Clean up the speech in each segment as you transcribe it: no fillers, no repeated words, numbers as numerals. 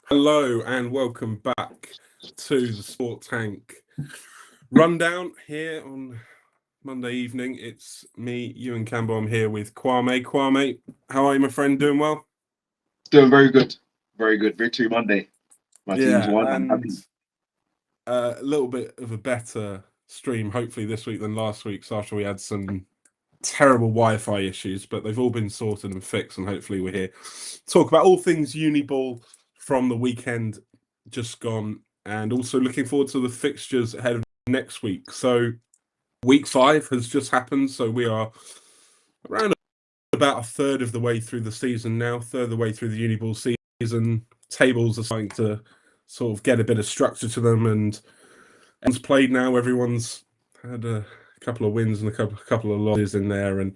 Hello and welcome back to the Sport Tank rundown here on Monday evening. It's me, Ewan Campbell. I'm here with Kwame. Kwame, how are you, my friend? Doing well? Doing very good. Very good. Victory Monday. My team's Yeah, won. I'm and happy. a little bit of a better stream, hopefully, this week than last week's after we had some terrible Wi-Fi issues, but they've all been sorted and fixed, and hopefully we're here to talk about all things Uniball from the weekend just gone, and also looking forward to the fixtures ahead of next week. So week 5 has just happened, so we are around about a third of the way through the season now, third of the way through the Uniball season. Tables are starting to sort of get a bit of structure to them, and everyone's played now. Everyone's had a couple of wins and a couple of losses in there, and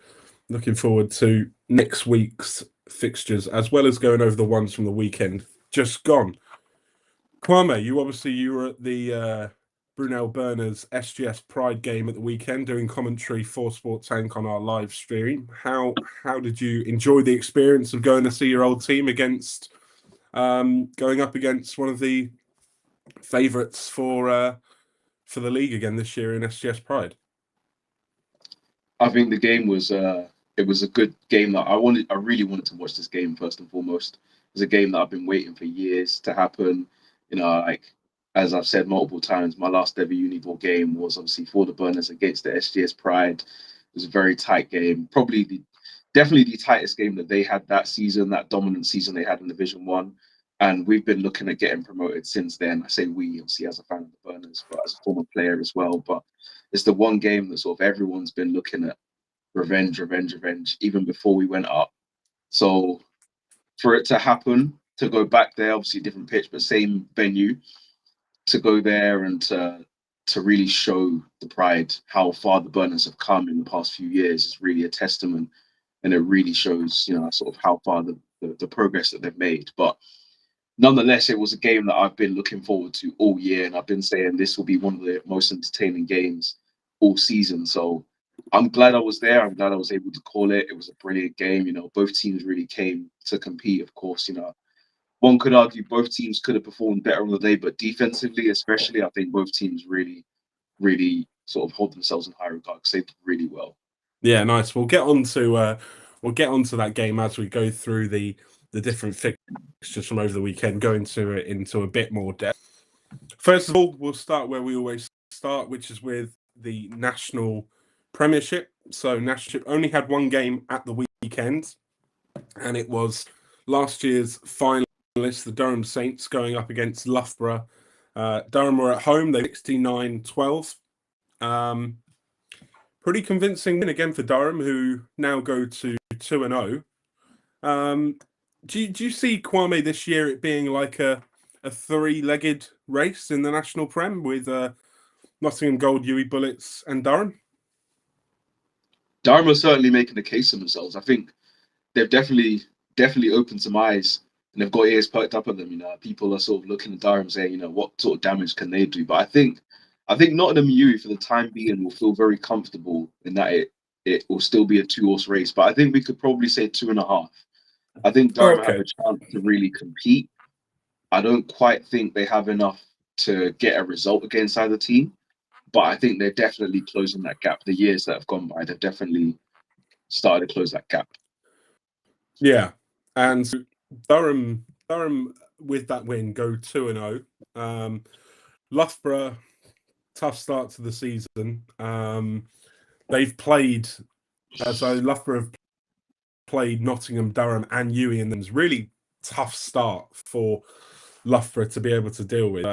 looking forward to next week's fixtures as well as going over the ones from the weekend just gone. Kwame, you were at the Brunel Burners SGS Pride game at the weekend doing commentary for Sport Tank on our live stream. How did you enjoy the experience of going to see your old team against going up against one of the favourites for the league again this year in SGS Pride? I think the game was it was a good game that I really wanted to watch this game first and foremost. It was a game that I've been waiting for years to happen. Like as I've said multiple times, my last ever Uniball game was obviously for the Burners against the SGS Pride. It was a very tight game, definitely the tightest game that they had that season, that dominant season they had in Division One. And we've been looking at getting promoted since then. I say we, obviously, as a fan of the Burners, but as a former player as well. But it's the one game that sort of everyone's been looking at revenge, even before we went up. So for it to happen, to go back there, obviously different pitch, but same venue, to go there and to really show the Pride how far the Burners have come in the past few years is really a testament, and it really shows, sort of how far the progress that they've made. But nonetheless, it was a game that I've been looking forward to all year, and I've been saying this will be one of the most entertaining games all season. So I'm glad I was there. I'm glad I was able to call it. It was a brilliant game. Both teams really came to compete. Of course, one could argue both teams could have performed better on the day, but defensively, especially, I think both teams really, really sort of hold themselves in high regard because they did really well. Yeah, nice. We'll get onto that game as we go through the different fixtures from over the weekend, go into it into a bit more depth. First of all, we'll start where we always start, which is with the National Premiership. So National only had one game at the weekend, and it was last year's finalists, the Durham Saints, going up against Loughborough. Durham were at home. They 69-12. Pretty convincing win again for Durham, who now go to 2-0. Do you see, Kwame, this year it being like a three-legged race in the National Prem with Nottingham Gold, UWE Bullets, and Durham? Durham are certainly making a case of themselves. I think they've definitely opened some eyes, and they've got ears perked up at them. People are sort of looking at Durham saying, what sort of damage can they do? But I think Nottingham U for the time being will feel very comfortable in that it will still be a 2-horse race. But I think we could probably say 2.5. I think Durham have Okay. a chance to really compete. I don't quite think they have enough to get a result against either team, but I think they're definitely closing that gap. The years that have gone by, they've definitely started to close that gap. Yeah, and so Durham with that win go 2-0. Loughborough, tough start to the season. They've played so Loughborough have played Nottingham, Durham, and UWE, and it's really tough start for Loughborough to be able to deal with.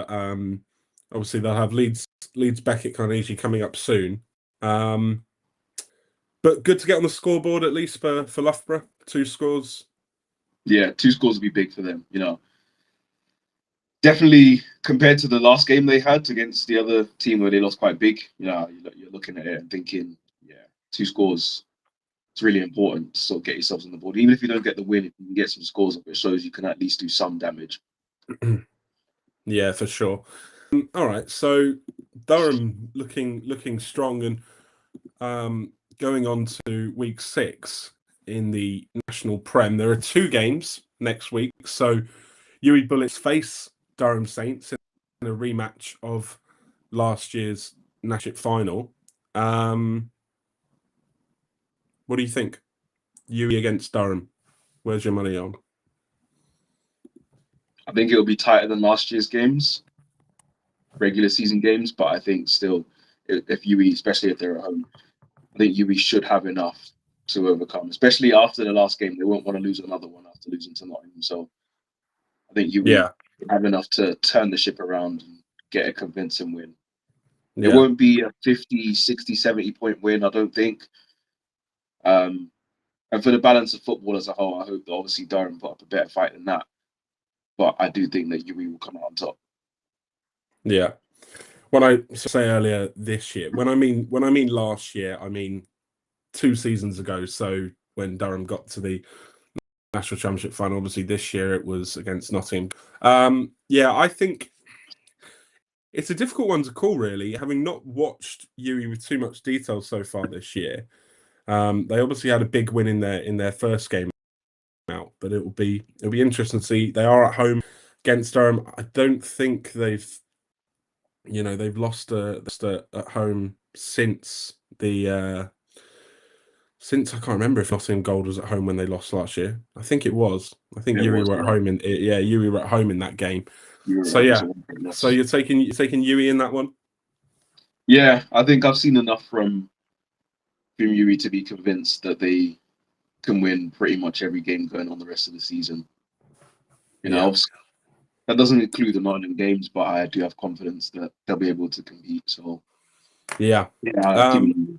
Obviously, they'll have Leeds Beckett Carnegie coming up soon. But good to get on the scoreboard at least for Loughborough. 2 scores. Yeah, 2 scores would be big for them. Definitely compared to the last game they had against the other team where they lost quite big. You're looking at it and thinking, yeah, 2 scores. It's really important to sort of get yourselves on the board. Even if you don't get the win, if you can get some scores up, it shows you can at least do some damage. Yeah, for sure. All right, so Durham looking strong, and going on to week 6 in the National Prem. There are 2 games next week. So Yui Bullets face Durham Saints in a rematch of last year's National final. What do you think? Yui against Durham. Where's your money on? I think it'll be tighter than last year's games, regular season games, but I think still, if UE, especially if they're at home, I think UE should have enough to overcome, especially after the last game. They won't want to lose another one after losing to Nottingham. So I think UE have enough to turn the ship around and get a convincing win. It won't be a 50, 60, 70 point win, I don't think. And for the balance of football as a whole, I hope that obviously Durham put up a better fight than that. But I do think that UE will come out on top. Yeah. When I say earlier this year, when I mean last year, I mean 2 seasons ago. So when Durham got to the National Championship final, obviously this year it was against Nottingham. I think it's a difficult one to call, really, having not watched UE with too much detail so far this year. They obviously had a big win in their first game out, but it'll be interesting to see. They are at home against Durham. I don't think they've lost at home since since I can't remember if Nottingham Gold was at home when they lost last year. I think it was. I think UE were at home in UE were at home in that game. So so you're taking UE in that one? Yeah, I think I've seen enough from UE to be convinced that they can win pretty much every game going on the rest of the season. You know, that doesn't include the Nottingham games, but I do have confidence that they'll be able to compete. So yeah, no,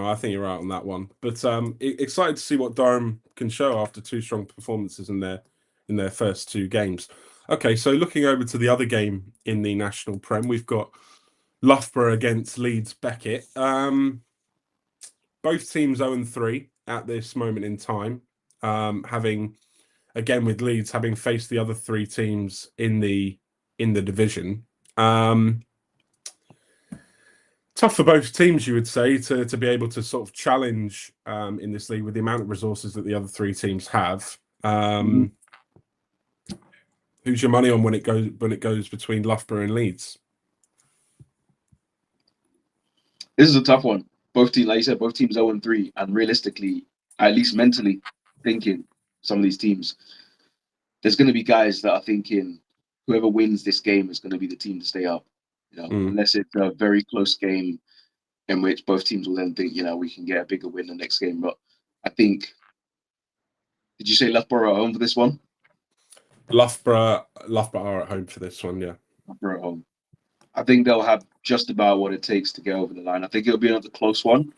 I think you're right on that one. But excited to see what Durham can show after 2 strong performances in their first 2 games. Okay, so looking over to the other game in the National Prem, we've got Loughborough against Leeds Beckett. Both teams 0-3 at this moment in time, having, again with Leeds, having faced the other 3 teams in the division. Tough for both teams, you would say, to be able to sort of challenge in this league with the amount of resources that the other 3 teams have. Who's your money on when it goes between Loughborough and Leeds? This is a tough one. Both teams, like you said, both teams 0-3, and realistically, at least mentally thinking, some of these teams, there's going to be guys that are thinking whoever wins this game is going to be the team to stay up. Unless it's a very close game in which both teams will then think, we can get a bigger win the next game. But I think, did you say Loughborough at home for this one? Loughborough are at home for this one, yeah. Loughborough at home. I think they'll have just about what it takes to get over the line. I think it'll be another close one.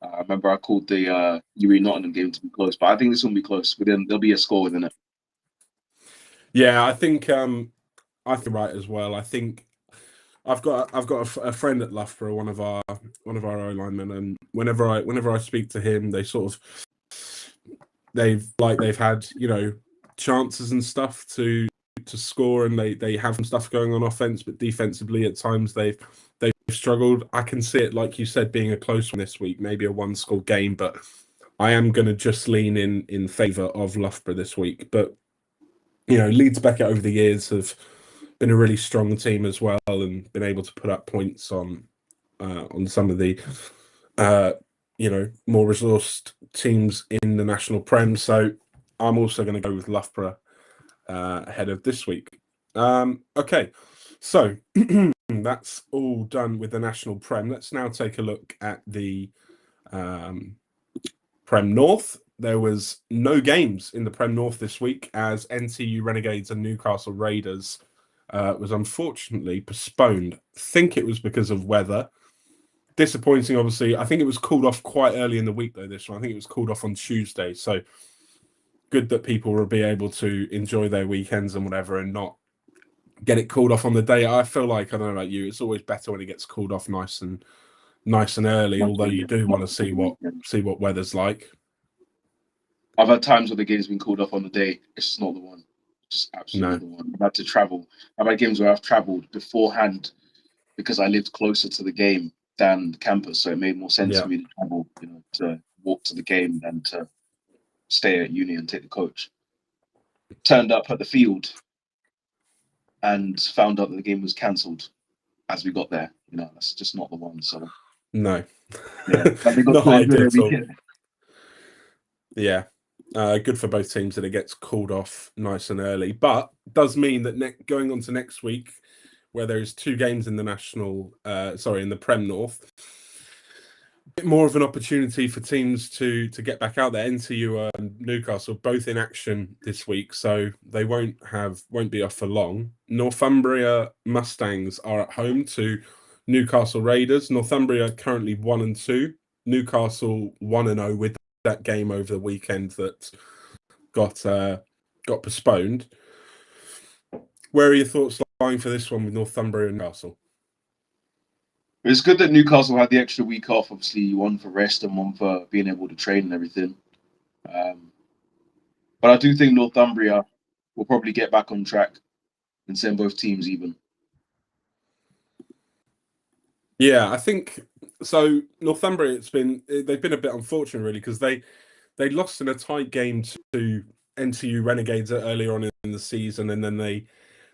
I remember I called the UE Nottingham game to be close, but I think this will be close. There'll be a score within it. Yeah, I think I feel right as well. I think I've got a friend at Loughborough, one of our O linemen, and whenever I speak to him, they sort of they've had chances and stuff to score, and they have some stuff going on offense, but defensively at times they've struggled. I can see it, like you said, being a close one this week, maybe a 1-score game, but I am going to just lean in favour of Loughborough this week. But Leeds Beckett over the years have been a really strong team as well, and been able to put up points on some of the more resourced teams in the National Prem. So I'm also going to go with Loughborough ahead of this week. Okay, so that's all done with the National Prem. Let's now take a look at the Prem North. There was no games in the Prem North this week as NTU Renegades and Newcastle Raiders was unfortunately postponed. I think it was because of weather. Disappointing, obviously. I think it was called off quite early in the week, though, this one. I think it was called off on Tuesday. So good that people will be able to enjoy their weekends and whatever and not get it called off on the day. I feel like, I don't know about you, it's always better when it gets called off nice and early, although you do want to see what weather's like. I've had times where the game's been called off on the day. It's just not the one. Just absolutely not the one. I've had to travel. I've had games where I've traveled beforehand because I lived closer to the game than the campus, so it made more sense for me to travel, to walk to the game than to stay at uni and take the coach. turned up at the field and found out that the game was cancelled as we got there. That's just not the one. So No, yeah, but they got not to enjoy ideal their at all. weekend. Yeah, good for both teams that it gets called off nice and early, but does mean that going on to next week, where there's 2 games in the in the Prem North, a bit more of an opportunity for teams to get back out there. NTU and Newcastle both in action this week, so they won't be off for long. Northumbria Mustangs are at home to Newcastle Raiders. Northumbria currently 1-2. Newcastle 1-0 with that game over the weekend that got postponed. Where are your thoughts lying for this one with Northumbria and Newcastle? It's good that Newcastle had the extra week off. Obviously, one for rest and one for being able to train and everything. But I do think Northumbria will probably get back on track and send both teams even. Yeah, I think so. Northumbria, they've been a bit unfortunate really, because they lost in a tight game to NTU Renegades earlier on in the season, and then they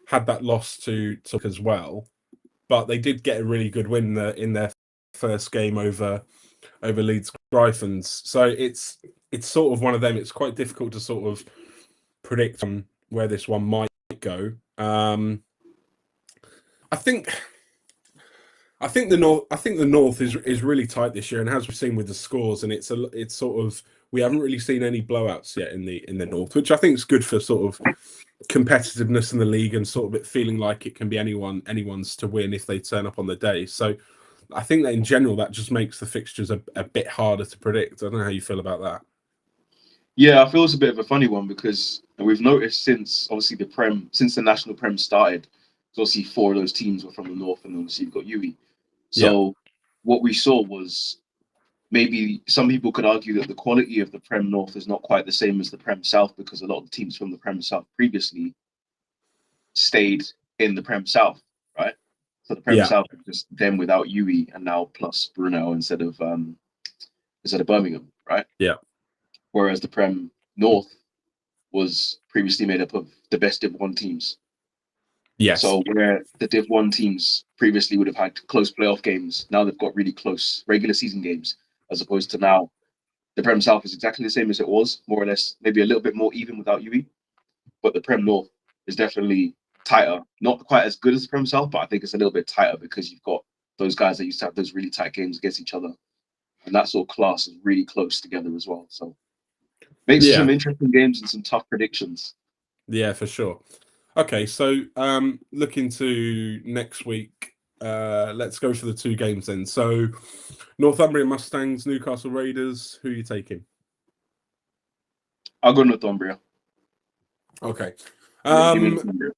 had that loss to as well. But they did get a really good win in their first game over Leeds Gryphons. So it's sort of one of them. It's quite difficult to sort of predict where this one might go. I think the North is really tight this year, and as we've seen with the scores, and it's sort of, we haven't really seen any blowouts yet in the North, which I think is good for sort of competitiveness in the league and sort of it feeling like it can be anyone's to win if they turn up on the day. So I think that in general that just makes the fixtures a bit harder to predict. I don't know how you feel about that. Yeah, I feel it's a bit of a funny one because we've noticed since obviously since the National Prem started, obviously 4 of those teams were from the North, and obviously you've got UE. So what we saw was, maybe some people could argue that the quality of the Prem North is not quite the same as the Prem South, because a lot of the teams from the Prem South previously stayed in the Prem South, right? So the Prem South is just them without UE and now plus Brunel instead of Birmingham, right? Yeah. Whereas the Prem North was previously made up of the best Div 1 teams. Yes. So where the Div 1 teams previously would have had close playoff games, now they've got really close regular season games, as opposed to now the Prem South is exactly the same as it was, more or less, maybe a little bit more even without UE. But the Prem North is definitely tighter. Not quite as good as the Prem South, but I think it's a little bit tighter because you've got those guys that used to have those really tight games against each other. And that sort of class is really close together as well. So makes some interesting games and some tough predictions. Yeah, for sure. Okay, so looking to next week, let's go for the 2 games then. So Northumbria Mustangs, Newcastle Raiders, who are you taking? I'll go Northumbria. Okay. Northumbria.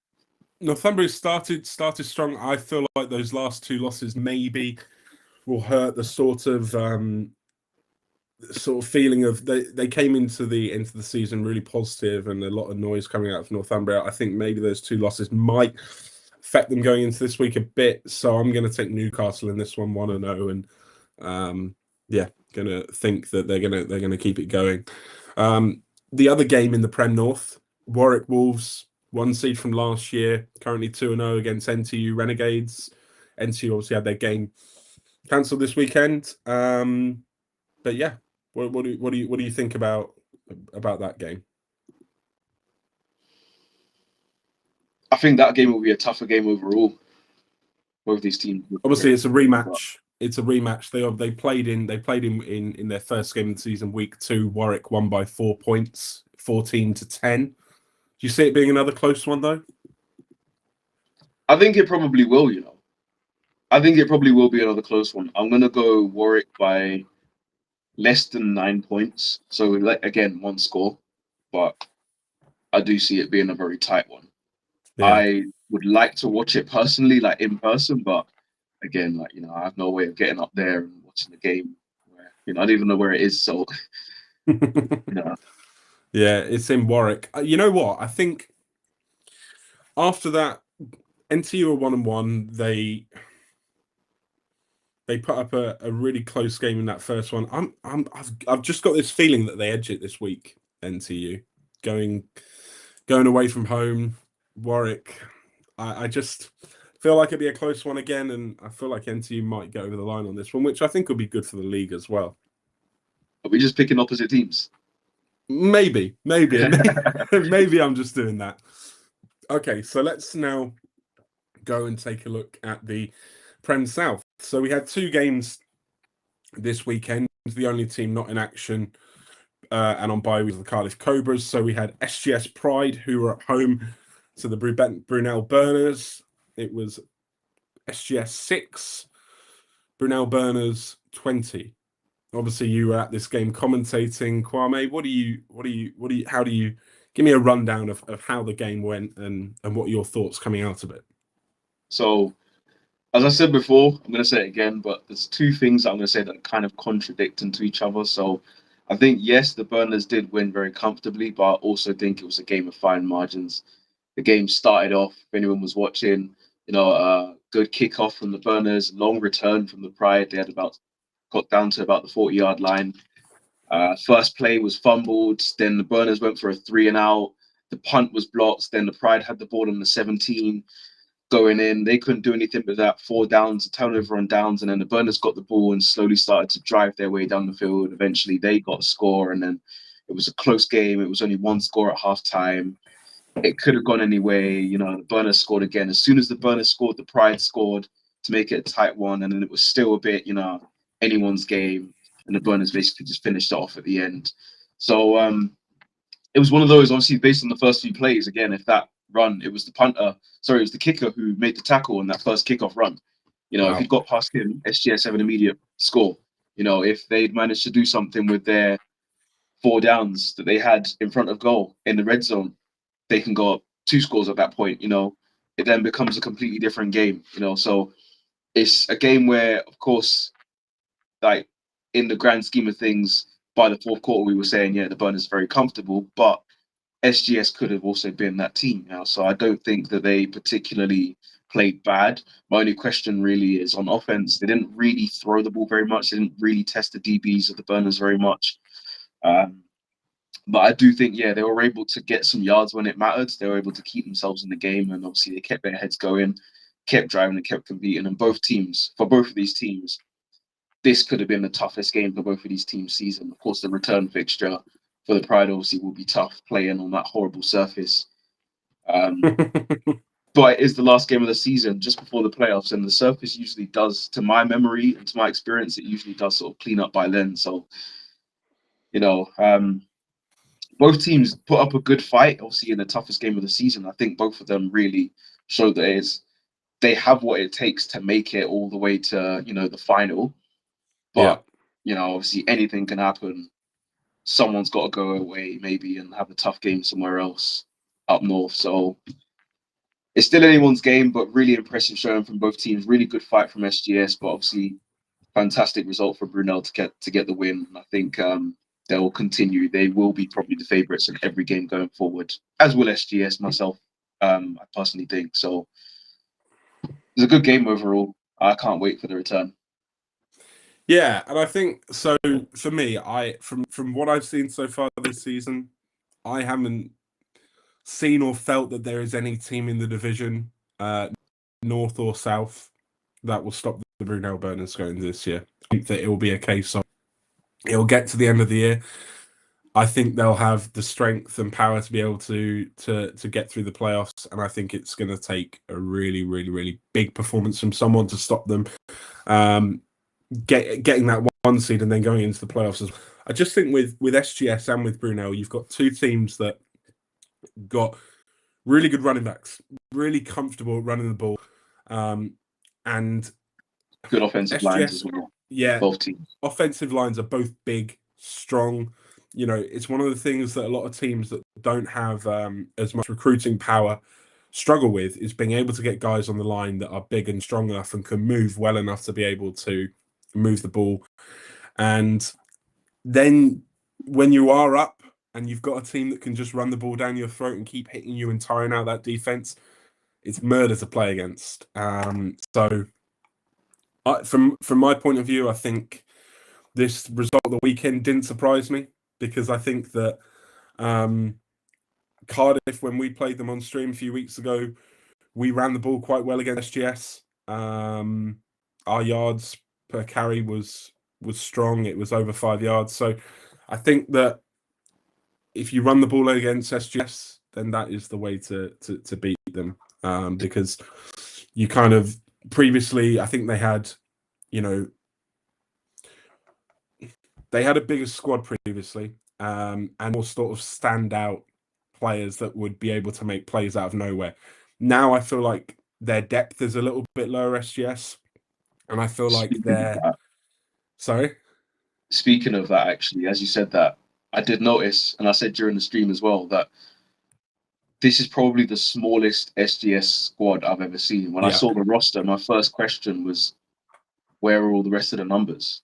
Northumbria started strong. I feel like those last 2 losses maybe will hurt the sort of feeling of they came into the season really positive and a lot of noise coming out of Northumbria. I think maybe those 2 losses might affect them going into this week a bit. So I'm going to take Newcastle in this one, 1-0, and going to think that they're going to keep it going. The other game in the Prem North, Warwick Wolves, 1 seed from last year, currently 2-0 against NTU Renegades. NTU obviously had their game cancelled this weekend. But yeah, what do you think about that game? I think that game will be a tougher game overall. Both these teams. Obviously, it's a rematch. It's a rematch. They played in their first game of the season, week 2. Warwick won by 4 points, 14-10. Do you see it being another close one though? I think it probably will. I think it probably will be another close one. I'm gonna go Warwick by less than 9 points. So again, 1 score, but I do see it being a very tight one. Yeah. I would like to watch it personally, like in person, but again, I have no way of getting up there and watching the game. Where, I don't even know where it is. So, Yeah, it's in Warwick. You know what? I think after that, NTU are 1-1. They put up a really close game in that first one. I've just got this feeling that they edge it this week. NTU going going away from home, Warwick. I just feel like it'd be a close one again, and I feel like NTU might get over the line on this one, which I think will be good for the league as well. Are we just picking opposite teams? Maybe maybe I'm just doing that. Okay, so let's now go and take a look at the Prem South. So we had 2 games this weekend. The only team not in action and on bye was the Cardiff Cobras. So we had SGS Pride, who were at home to the Brunel Burners. It was SGS 6, Brunel Burners 20. Obviously, you were at this game commentating. Kwame, how do you give me a rundown of how the game went and what are your thoughts coming out of it? So, as I said before, I'm going to say it again, but there's 2 things that I'm going to say that kind of contradict into each other. So, I think, yes, the Burners did win very comfortably, but I also think it was a game of fine margins. The game started off, if anyone was watching, good kickoff from the Burners, long return from the Pride. They had got down to about the 40-yard line. First play was fumbled. Then the Burners went for a 3 and out. The punt was blocked. Then the Pride had the ball on the 17 going in. They couldn't do anything but that. 4 downs, a turnover on downs. And then the Burners got the ball and slowly started to drive their way down the field. Eventually, they got a score. And then it was a close game. It was only 1 score at halftime. It could have gone any way. The Burners scored again. As soon as the Burners scored, the Pride scored to make it a tight one. And then it was still a bit, anyone's game. And the Burners basically just finished it off at the end. So it was one of those, obviously, based on the first few plays. Again, if that run, it was the kicker who made the tackle on that first kickoff run. Wow. If he got past him, SGS have an immediate score. If they'd managed to do something with their 4 downs that they had in front of goal in the red zone, they can go up 2 scores at that point. It then becomes a completely different game. So it's a game where, of course, like in the grand scheme of things, by the 4th quarter, we were saying, yeah, the Burners are very comfortable, but SGS could have also been that team. So I don't think that they particularly played bad. My only question really is on offense. They didn't really throw the ball very much. They didn't really test the DBs of the Burners very much. But I do think, yeah, they were able to get some yards when it mattered. They were able to keep themselves in the game, and obviously they kept their heads going, kept driving, and kept competing. And for both of these teams, this could have been the toughest game for both of these teams' season. Of course, the return fixture for the Pride obviously will be tough, playing on that horrible surface. But it is the last game of the season, just before the playoffs, and the surface usually does, to my memory and to my experience, it usually does sort of clean up by then. So, both teams put up a good fight, obviously, in the toughest game of the season. I think both of them really showed that they have what it takes to make it all the way to, the final. But, obviously anything can happen. Someone's got to go away maybe and have a tough game somewhere else up north. So it's still anyone's game, but really impressive showing from both teams. Really good fight from SGS, but obviously fantastic result for Brunel to get the win. I think they will continue. They will be probably the favourites in every game going forward, as will SGS myself. I personally think so. It's a good game overall. I can't wait for the return. Yeah, and I think so. For me, from what I've seen so far this season, I haven't seen or felt that there is any team in the division, north or south, that will stop the Brunel Burners going this year. I think that it will be a case of it'll get to the end of the year. I think they'll have the strength and power to be able to get through the playoffs, and I think it's going to take a really, really, really big performance from someone to stop them. Getting that 1 seed and then going into the playoffs. I just think with SGS and with Brunel, you've got 2 teams that got really good running backs, really comfortable running the ball, and good offensive lines as well. Yeah, both teams. Offensive lines are both big, strong. It's one of the things that a lot of teams that don't have as much recruiting power struggle with is being able to get guys on the line that are big and strong enough and can move well enough to be able to move the ball. And then when you are up and you've got a team that can just run the ball down your throat and keep hitting you and tiring out that defense, it's murder to play against. So from my point of view, I think this result of the weekend didn't surprise me because I think that Cardiff, when we played them on stream a few weeks ago, we ran the ball quite well against SGS. Our yards per carry was strong. It was over 5 yards. So I think that if you run the ball against SGS, then that is the way to beat them. Because you kind of previously, I think they had, they had a bigger squad previously, and more sort of standout players that would be able to make plays out of nowhere. Now I feel like their depth is a little bit lower, SGS, and I feel like they're. Sorry? Speaking of that, actually, as you said that, I did notice, and I said during the stream as well, that this is probably the smallest SGS squad I've ever seen. When I saw the roster, my first question was, where are all the rest of the numbers?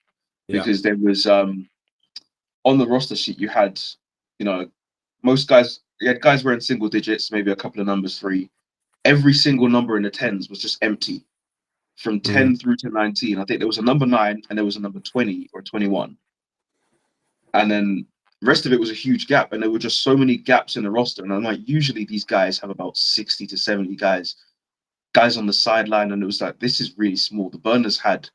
Because there was on the roster sheet, you had, most guys, you had guys wearing single digits, maybe a couple of numbers 3. Every single number in the tens was just empty. From 10 through to 19, I think there was a number 9 and there was a number 20 or 21. And then the rest of it was a huge gap. And there were just so many gaps in the roster. And I'm like, usually these guys have about 60 to 70 guys on the sideline. And it was like, this is really small. The Burners had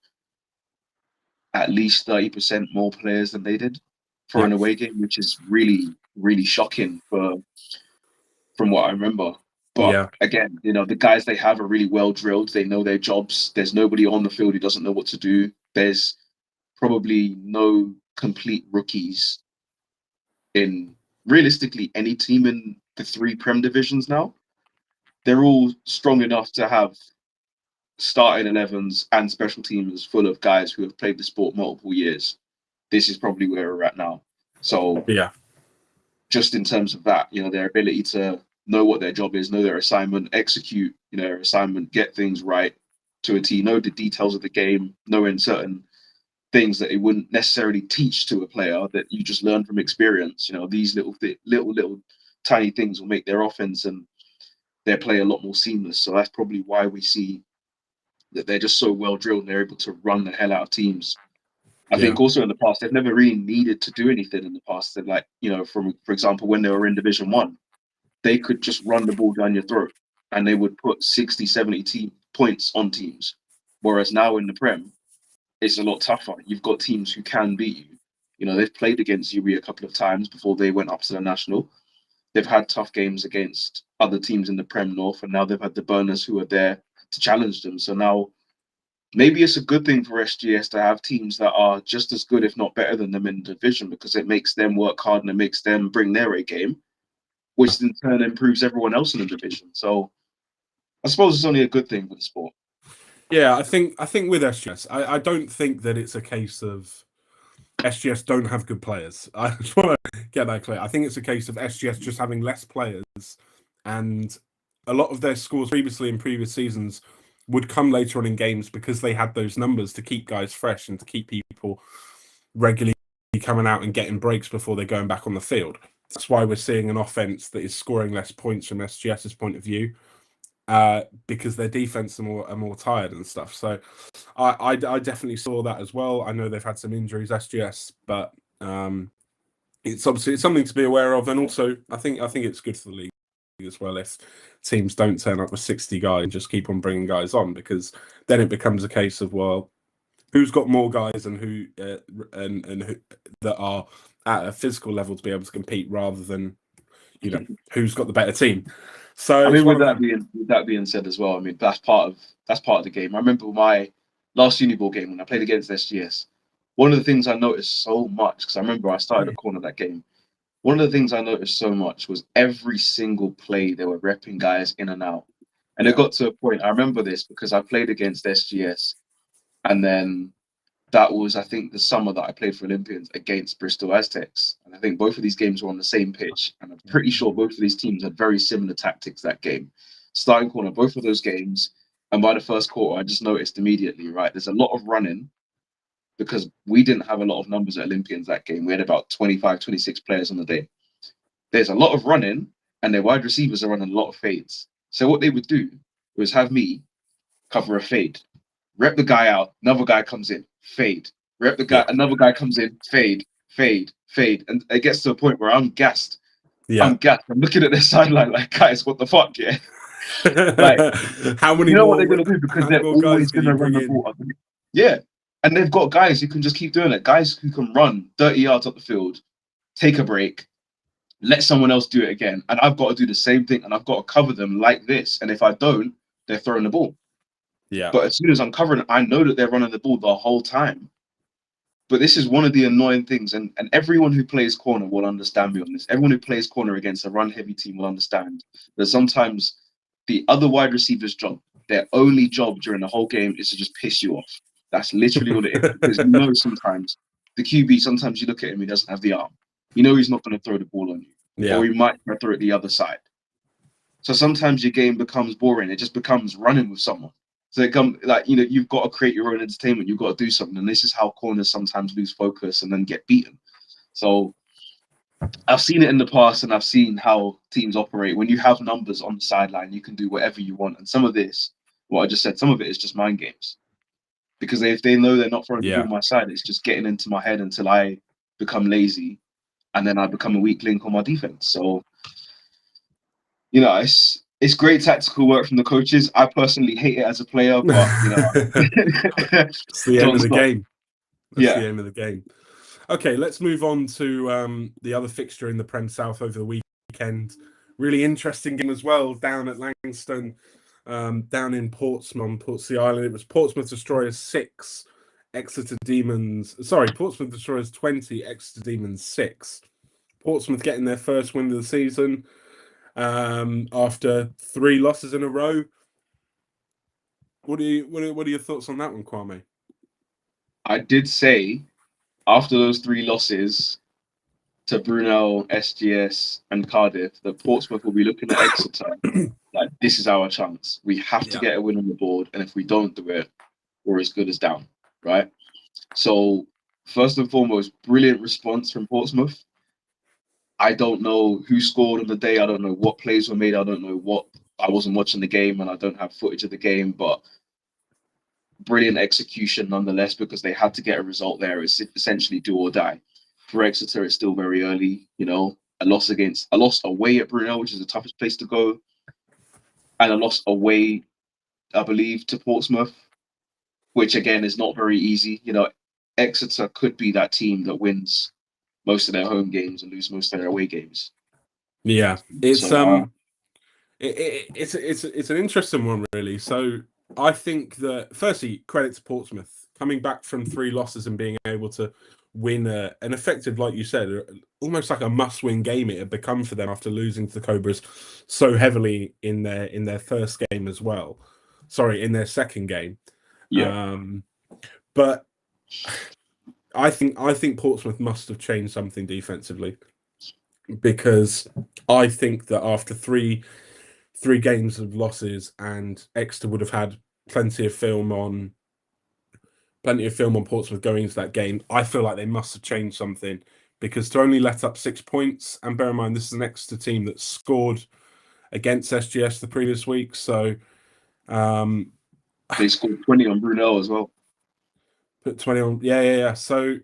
at least 30% more players than they did for an away game, which is really, really shocking from what I remember. But again, the guys they have are really well drilled. They know their jobs. There's nobody on the field who doesn't know what to do. There's probably no complete rookies in realistically any team in the 3 Prem divisions now. They're all strong enough to have starting 11s and special teams full of guys who have played the sport multiple years. This is probably where we're at now. So just in terms of that, their ability to know what their job is, know their assignment, execute, their assignment, get things right to a T, know the details of the game, knowing certain things that it wouldn't necessarily teach to a player that you just learn from experience. These little tiny things will make their offense and their play a lot more seamless. So that's probably why we see that they're just so well drilled and they're able to run the hell out of teams. I think also in the past, they've never really needed to do anything in the past. They're like, for example, when they were in Division 1, they could just run the ball down your throat and they would put 60, 70 points on teams. Whereas now in the Prem, it's a lot tougher. You've got teams who can beat you. They've played against UWE a couple of times before they went up to the national. They've had tough games against other teams in the Prem North, and now they've had the Burners who are there to challenge them. So now maybe it's a good thing for SGS to have teams that are just as good, if not better than them in the division, because it makes them work hard and it makes them bring their A game, which in turn improves everyone else in the division. So I suppose it's only a good thing for the sport. Yeah, I think with SGS, I don't think that it's a case of SGS don't have good players. I just want to get that clear. I think it's a case of SGS just having less players, and a lot of their scores previously in previous seasons would come later on in games because they had those numbers to keep guys fresh and to keep people regularly coming out and getting breaks before they're going back on the field. That's why we're seeing an offense that is scoring less points from SGS's point of view, because their defense are more tired and stuff. So I definitely saw that as well. I know they've had some injuries, SGS, but it's obviously something to be aware of. And also, I think it's good for the league as well if teams don't turn up with 60 guys and just keep on bringing guys on, because then it becomes a case of, well, who's got more guys and who that are at a physical level to be able to compete, rather than who's got the better team. So I mean, with that being said as well, I mean that's part of the game. I remember my last Uniball game when I played against SGS. One of the things I noticed so much, because I remember I started a corner that game. One of the things I noticed so much was every single play they were repping guys in and out. And it got to a point, I remember this because I played against SGS, and then that was, I think, the summer that I played for Olympians against Bristol Aztecs. And I think both of these games were on the same pitch. And I'm pretty sure both of these teams had very similar tactics that game. Starting corner, both of those games. And by the first quarter, I just noticed immediately, right, there's a lot of running because we didn't have a lot of numbers at Olympians that game. We had about 25, 26 players on the day. There's a lot of running, and their wide receivers are running a lot of fades. So what they would do was have me cover a fade, rep the guy out, another guy comes in, fade, rep the guy, another guy comes in, fade, fade, fade. And it gets to a point where I'm gassed I'm gassed. I'm looking at their sideline like, guys, what the fuck, yeah? Like, how many you know what more? they're gonna do because How many they're more guys always can you gonna run bring the in? ball up. Yeah, and they've got guys who can just keep doing it. Guys who can run 30 yards up the field, take a break, let someone else do it again, and I've got to do the same thing, and I've got to cover them like this. And if I don't, they're throwing the ball. Yeah, But as soon as I'm covering, I know that they're running the ball the whole time. But this is one of the annoying things, and everyone who plays corner will understand me on this. Everyone who plays corner against a run-heavy team will understand that sometimes the other wide receiver's job, their only job during the whole game, is to just piss you off. That's literally what it is. Because you know sometimes the QB, sometimes you look at him, he doesn't have the arm. You know he's not going to throw the ball on you, yeah, or he might throw it the other side. So sometimes your game becomes boring. It just becomes running with someone. So it comes like, you've got to create your own entertainment. You've got to do something. And this is how corners sometimes lose focus and then get beaten. So I've seen it in the past, and I've seen how teams operate. When you have numbers on the sideline, you can do whatever you want. And some of this, what I just said, some of it is just mind games. Because if they know they're not throwing the ball yeah. on my side, it's just getting into my head until I become lazy, and then I become a weak link on my defense. So it's great tactical work from the coaches. I personally hate it as a player, but It's the aim don't of the stop. game. That's Yeah, the aim of the game. Okay, let's move on to the other fixture in the Prem South over the weekend. Really interesting game as well down at Langston, down in Portsmouth on Portsea Island. It was Portsmouth Destroyers 6, Portsmouth Destroyers 20, Exeter Demons 6. Portsmouth getting their first win of the season after 3 losses in a row. What are your thoughts on that one, Kwame? I did say after those 3 losses to Brunel, SGS, and Cardiff, that Portsmouth will be looking at Exeter like, this is our chance. We have to Yeah. get a win on the board, and if we don't do it, we're as good as down, right? So first and foremost, brilliant response from Portsmouth. I don't know who scored on the day. I don't know what plays were made. I don't know what. I wasn't watching the game, and I don't have footage of the game, but brilliant execution nonetheless, because they had to get a result there. It's essentially do or die. For Exeter, it's still very early. A loss away at Brunel, which is the toughest place to go, and a loss away, I believe, to Portsmouth, which again is not very easy. Exeter could be that team that wins most of their home games and lose most of their away games. Yeah, it's So it's an interesting one, really. So I think that firstly, credit to Portsmouth coming back from 3 losses and being able to win an effective, like you said, almost like a must-win game it had become for them after losing to the Cobras so heavily in their first game as well. Sorry, in their second game. yeah, But I think Portsmouth must have changed something defensively, because I think that after three games of losses, and Exeter would have had plenty of film on Portsmouth going into that game, I feel like they must have changed something, because to only let up 6 points, and bear in mind this is an Exeter team that scored against SGS the previous week, so they scored 20 on Brunel as well. put 20 on. Yeah. So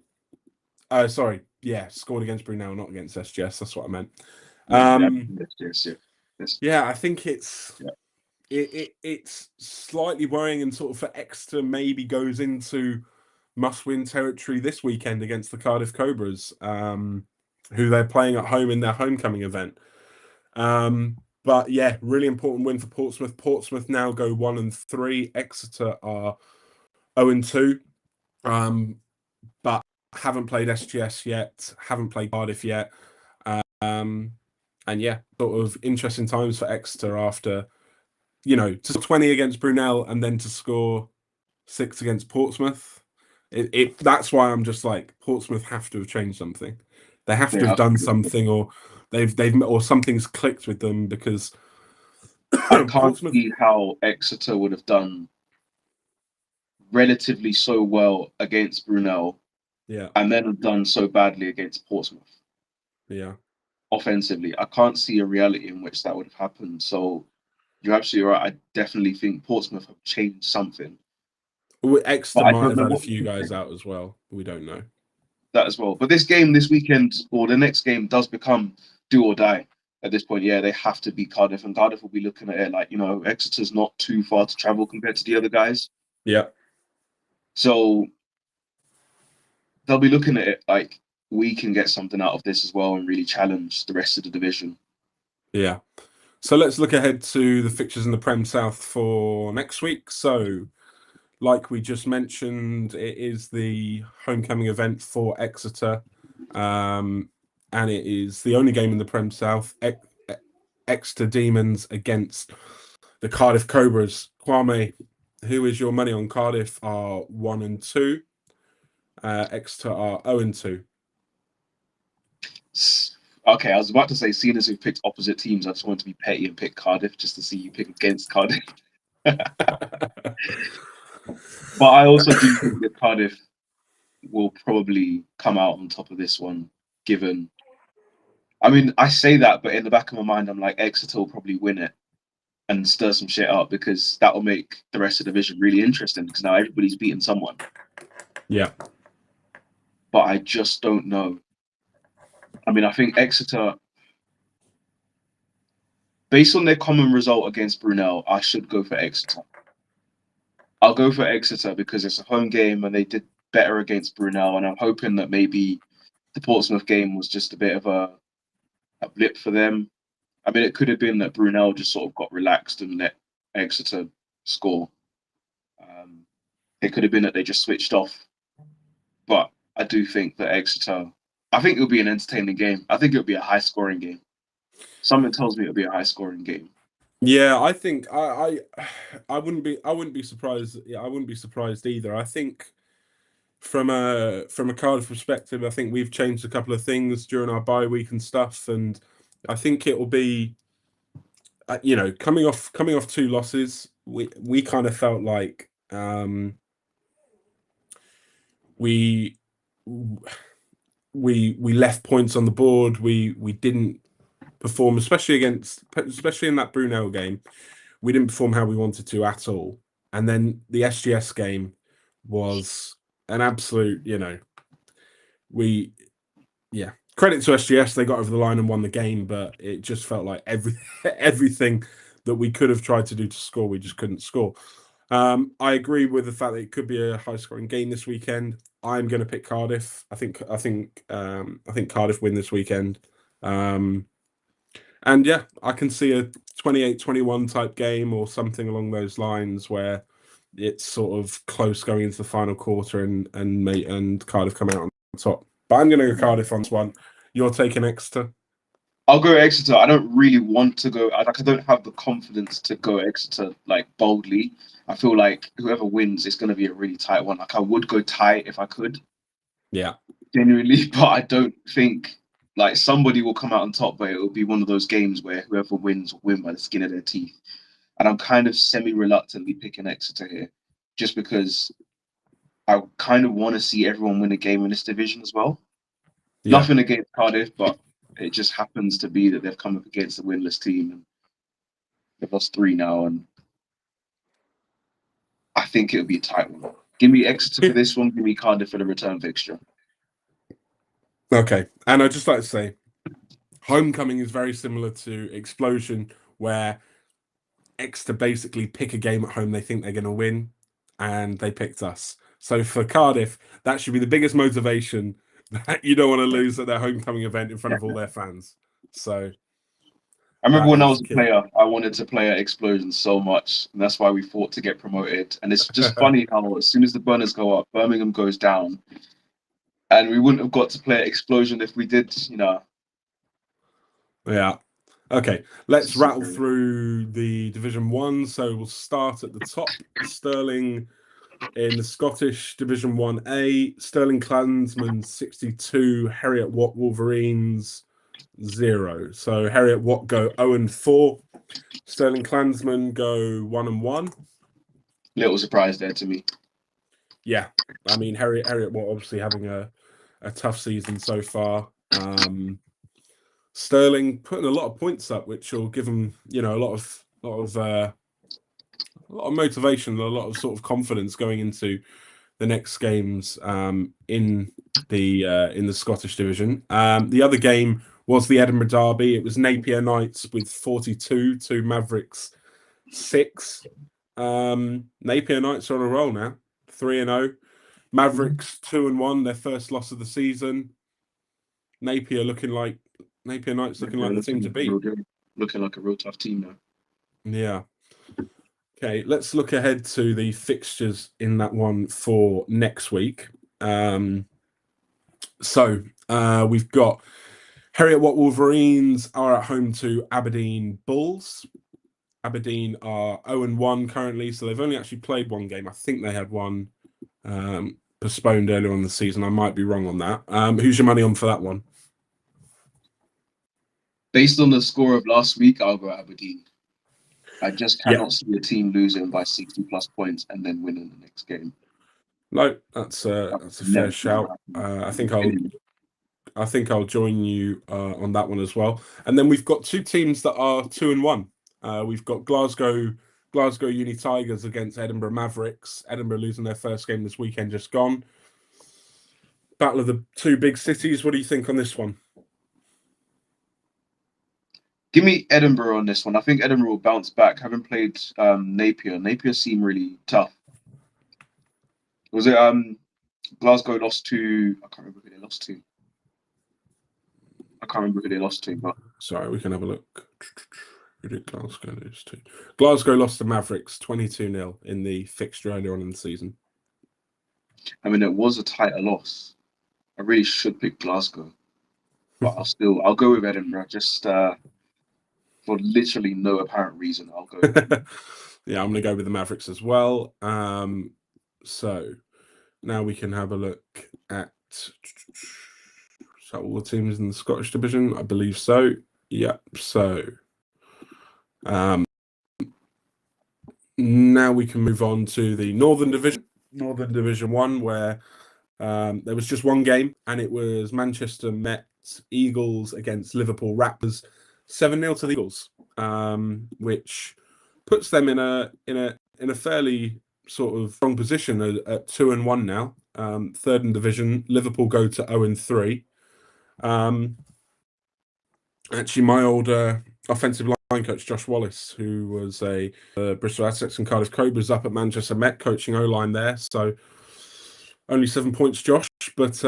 sorry, yeah, scored against Brunel, not against SGS. That's what I meant. Yeah, yes. Yeah, I think it's Yeah. it's slightly worrying, and sort of for Exeter maybe goes into must-win territory this weekend against the Cardiff Cobras, who they're playing at home in their homecoming event. But yeah, really important win for Portsmouth. Portsmouth now go 1-3. Exeter are 0-2, but haven't played SGS yet, haven't played Cardiff yet. And yeah, sort of interesting times for Exeter after, to score 20 against Brunel and then to score 6 against Portsmouth. That's why I'm just like, Portsmouth have to have changed something. They have to have done something, or or something's clicked with them, because I can't Portsmouth. see how Exeter would have done relatively so well against Brunel, Yeah, and then have done so badly against Portsmouth yeah. offensively. I can't see a reality in which that would have happened. So you're absolutely right. I definitely think Portsmouth have changed something. Exeter But I might don't have know had a what few guys out as well. We don't know. that as well. But this game this weekend, or the next game, does become do or die. at this point, yeah, they have to beat Cardiff, and Cardiff will be looking at it like, Exeter's not too far to travel compared to the other guys. Yeah. So they'll be looking at it like we can get something out of this as well and really challenge the rest of the division. Yeah. So let's look ahead to the fixtures in the Prem South for next week. So, like we just mentioned, it is the homecoming event for Exeter. And it is the only game in the Prem South. Exeter Demons against the Cardiff Cobras. Kwame, who is your money on? Cardiff are 1 and 2. Exeter are 0 and 2. Okay, I was about to say, seeing as we've picked opposite teams, I just want to be petty and pick Cardiff just to see you pick against Cardiff. But I also do think that Cardiff will probably come out on top of this one, given. I mean, I say that, but in the back of my mind, I'm like, Exeter will probably win it and stir some shit up because that will make the rest of the division really interesting because now everybody's beating someone. Yeah. But I just don't know. I mean, I think Exeter, based on their common result against Brunel, I should go for Exeter. I'll go for Exeter because it's a home game and they did better against Brunel, and I'm hoping that maybe the Portsmouth game was just a bit of a blip for them. I mean, it could have been that Brunel just sort of got relaxed and let Exeter score. It could have been that they just switched off. But I do think that Exeter, I think it'll be an entertaining game. I think it'll be a high-scoring game. Something tells me it'll be a high-scoring game. Yeah, I think I wouldn't be surprised. Yeah, I wouldn't be surprised either. I think from a Cardiff perspective, I think we've changed a couple of things during our bye week and stuff, and I think it will be, coming off 2 losses, we kind of felt like we left points on the board. We didn't perform, especially in that Brunel game. We didn't perform how we wanted to at all. And then the SGS game was an absolute, credit to SGS. They got over the line and won the game, but it just felt like everything that we could have tried to do to score, we just couldn't score. I agree with the fact that it could be a high-scoring game this weekend. I'm going to pick Cardiff. I think Cardiff win this weekend. And yeah, I can see a 28-21 type game or something along those lines where it's sort of close going into the final quarter and Cardiff come out on top. But I'm going to go Cardiff on this one. You're taking Exeter? I'll go Exeter. I don't really want to go. I don't have the confidence to go Exeter like boldly. I feel like whoever wins is going to be a really tight one. Like I would go tight if I could. Yeah. Genuinely, but I don't think like somebody will come out on top, but it will be one of those games where whoever wins will win by the skin of their teeth. And I'm kind of semi-reluctantly picking Exeter here, just because I kind of want to see everyone win a game in this division as well. Yeah. Nothing against Cardiff, but it just happens to be that they've come up against a winless team and they've lost 3 now, and I think it'll be a tight one. Give me Exeter for this one. Give me Cardiff for the return fixture. Okay, and I'd just like to say, homecoming is very similar to Explosion, where Exeter basically pick a game at home they think they're going to win, and they picked us. So for Cardiff, that should be the biggest motivation that you don't want to lose at their homecoming event in front of all their fans. So I remember when I was a player, I wanted to play at Explosion so much, and that's why we fought to get promoted. And it's just funny how as soon as the burners go up, Birmingham goes down. And we wouldn't have got to play at Explosion if we did, Yeah. Okay, let's rattle through the Division 1. So we'll start at the top. Stirling in the Scottish Division 1A. Stirling Clansmen 62, Heriot Watt Wolverines 0. So Heriot Watt go 0 and 4. Stirling Clansmen go 1 and 1. Little surprise there to me. Yeah, I mean Heriot Watt obviously having a tough season so far. Stirling putting a lot of points up, which will give them, a lot of motivation, a lot of sort of confidence going into the next games in the Scottish division. The other game was the Edinburgh Derby. It was Napier Knights with 42 to Mavericks 6. Napier Knights are on a roll now, 3-0. Mavericks 2-1, their first loss of the season. Napier Knights looking like the team to beat. Looking like a real tough team now. Yeah. Okay, let's look ahead to the fixtures in that one for next week. We've got Heriot Watt Wolverines are at home to Aberdeen Bulls. Aberdeen are 0-1 currently, so they've only actually played one game. I think they had one postponed earlier on the season. I might be wrong on that. Who's your money on for that one? Based on the score of last week, I'll go Aberdeen. I just cannot see a team losing by 60 plus points and then winning the next game. No, that's a fair shout. I think I'll join you on that one as well. And then we've got two teams that are 2-1. We've got Glasgow Uni Tigers against Edinburgh Mavericks. Edinburgh losing their first game this weekend, just gone. Battle of the two big cities. What do you think on this one? Give me Edinburgh on this one. I think Edinburgh will bounce back. Having played Napier. Napier seemed really tough. Was it Glasgow lost to? I can't remember who they lost to. But sorry, we can have a look. Who did Glasgow lose to? Glasgow lost to Mavericks 22-0 in the fixture earlier on in the season. I mean, it was a tighter loss. I really should pick Glasgow, but I'll go with Edinburgh. Just for literally no apparent reason, I'll go. Yeah, I'm going to go with the Mavericks as well. So now we can have a look at all the teams in the Scottish division. I believe so. Yeah. So now we can move on to the Northern Division 1, where there was just one game, and it was Manchester Met Eagles against Liverpool Raptors, 7-0 to the Eagles, which puts them in a fairly sort of strong position at 2-1 now. Third in division. Liverpool go to 0-3. Actually, my old offensive line coach Josh Wallace, who was a Bristol Aztecs and Cardiff Cobras up at Manchester Met, coaching O-line there. So only 7 points, Josh, but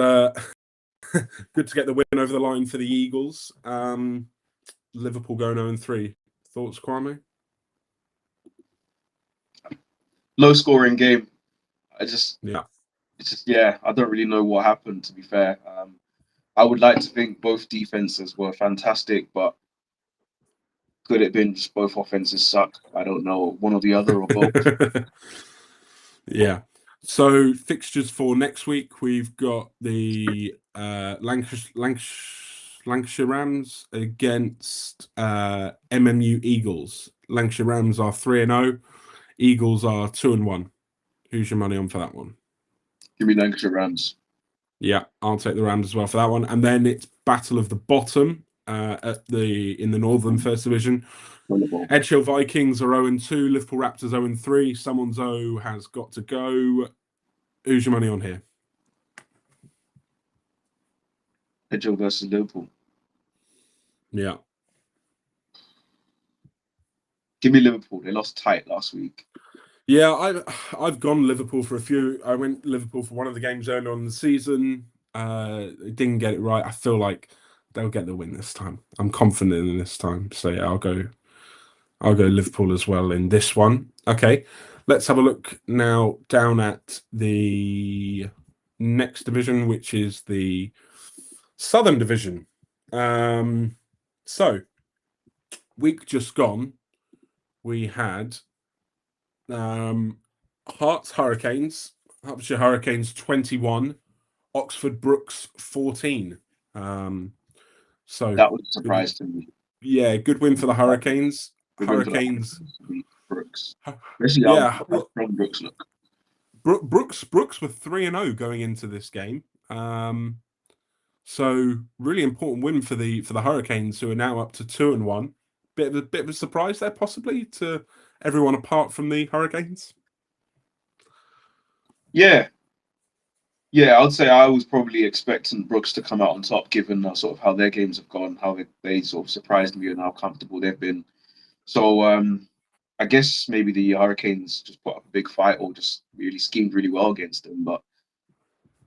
good to get the win over the line for the Eagles. Liverpool going 0-3. Thoughts, Kwame? Low scoring game. I don't really know what happened, to be fair. I would like to think both defenses were fantastic, but could it have been just both offenses suck? I don't know, one or the other or both. Yeah. So fixtures for next week, we've got the Lancashire Rams against MMU Eagles. Lancashire Rams are 3-0. Eagles are 2-1. Who's your money on for that one? Give me Lancashire Rams. Yeah, I'll take the Rams as well for that one. And then it's Battle of the Bottom in the Northern First Division. Uniball. Edgehill Vikings are 0-2. Liverpool Raptors 0-3. Someone's O has got to go. Who's your money on here? Edgehill versus Liverpool. Yeah. Give me Liverpool. They lost tight last week. Yeah, I've gone Liverpool for a few. I went Liverpool for one of the games earlier on in the season. Didn't get it right. I feel like they'll get the win this time. I'm confident in this time. So yeah, I'll go Liverpool as well in this one. Okay, let's have a look now down at the next division, which is the Southern Division. So week just gone, we had Hertfordshire Hurricanes 21, Oxford Brooks 14. So that was a surprise to me. Yeah, good win for the Hurricanes. Hurricanes. Brooks. Yeah, from Brooks look. Brooks were 3-0 going into this game. So really important win for the Hurricanes, who are now up to 2-1. Bit of a surprise there, possibly, to everyone apart from the Hurricanes. Yeah, Yeah, I'd say I was probably expecting Brooks to come out on top, given sort of how their games have gone, how they sort of surprised me and how comfortable they've been. So I guess maybe the Hurricanes just put up a big fight or just really schemed really well against them, but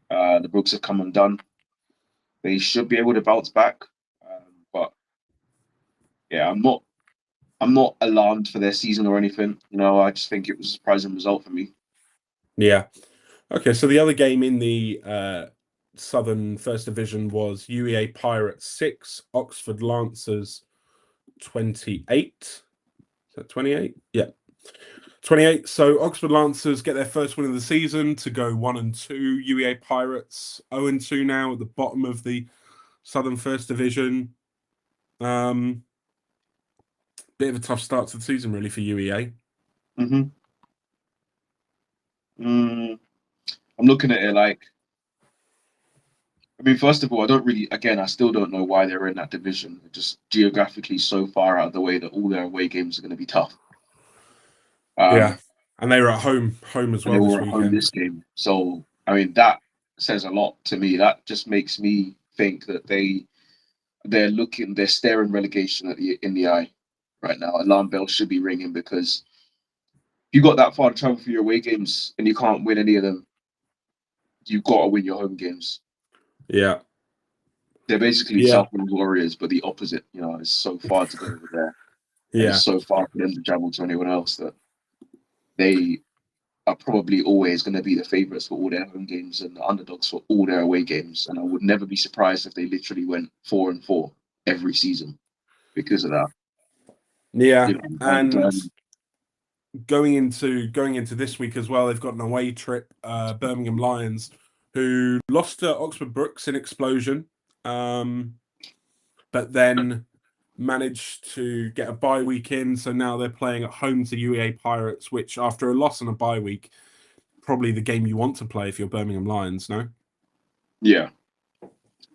the Brooks have come undone. They should be able to bounce back, but yeah, I'm not alarmed for their season or anything. You know, I just think it was a surprising result for me. Yeah. Okay, so the other game in the Southern First Division was UEA Pirates 6, Oxford Lancers 28. Is that 28? Yeah. 28. So Oxford Lancers get their first win of the season to go 1-2. UEA Pirates 0-2 now at the bottom of the Southern First Division. Bit of a tough start to the season, really, for UEA. Mm-hmm. I'm looking at it like, I mean, first of all, I don't really, again, I still don't know why they're in that division. They're just geographically so far out of the way that all their away games are going to be tough. Yeah. Um, And they were at home as and they well this were at home weekend. this game. So, I mean, that says a lot to me. That just makes me think that they're staring relegation in the eye right now. Alarm bells should be ringing because you got that far to travel for your away games and you can't win any of them. You've got to win your home games. Yeah. They're basically Yeah. Southland Warriors, but the opposite. You know, it's so far to go over there, and it's Yeah. so far for them to travel to anyone else that they are probably always going to be the favourites for all their home games and the underdogs for all their away games. And I would never be surprised if they literally went 4-4 every season because of that. Yeah. You know, and And going into this week as well, they've got an away trip, Birmingham Lions, who lost to Oxford Brooks in explosion, but then managed to get a bye week in. So now they're playing at home to UEA Pirates, which after a loss and a bye week, probably the game you want to play if you're Birmingham Lions. No. yeah,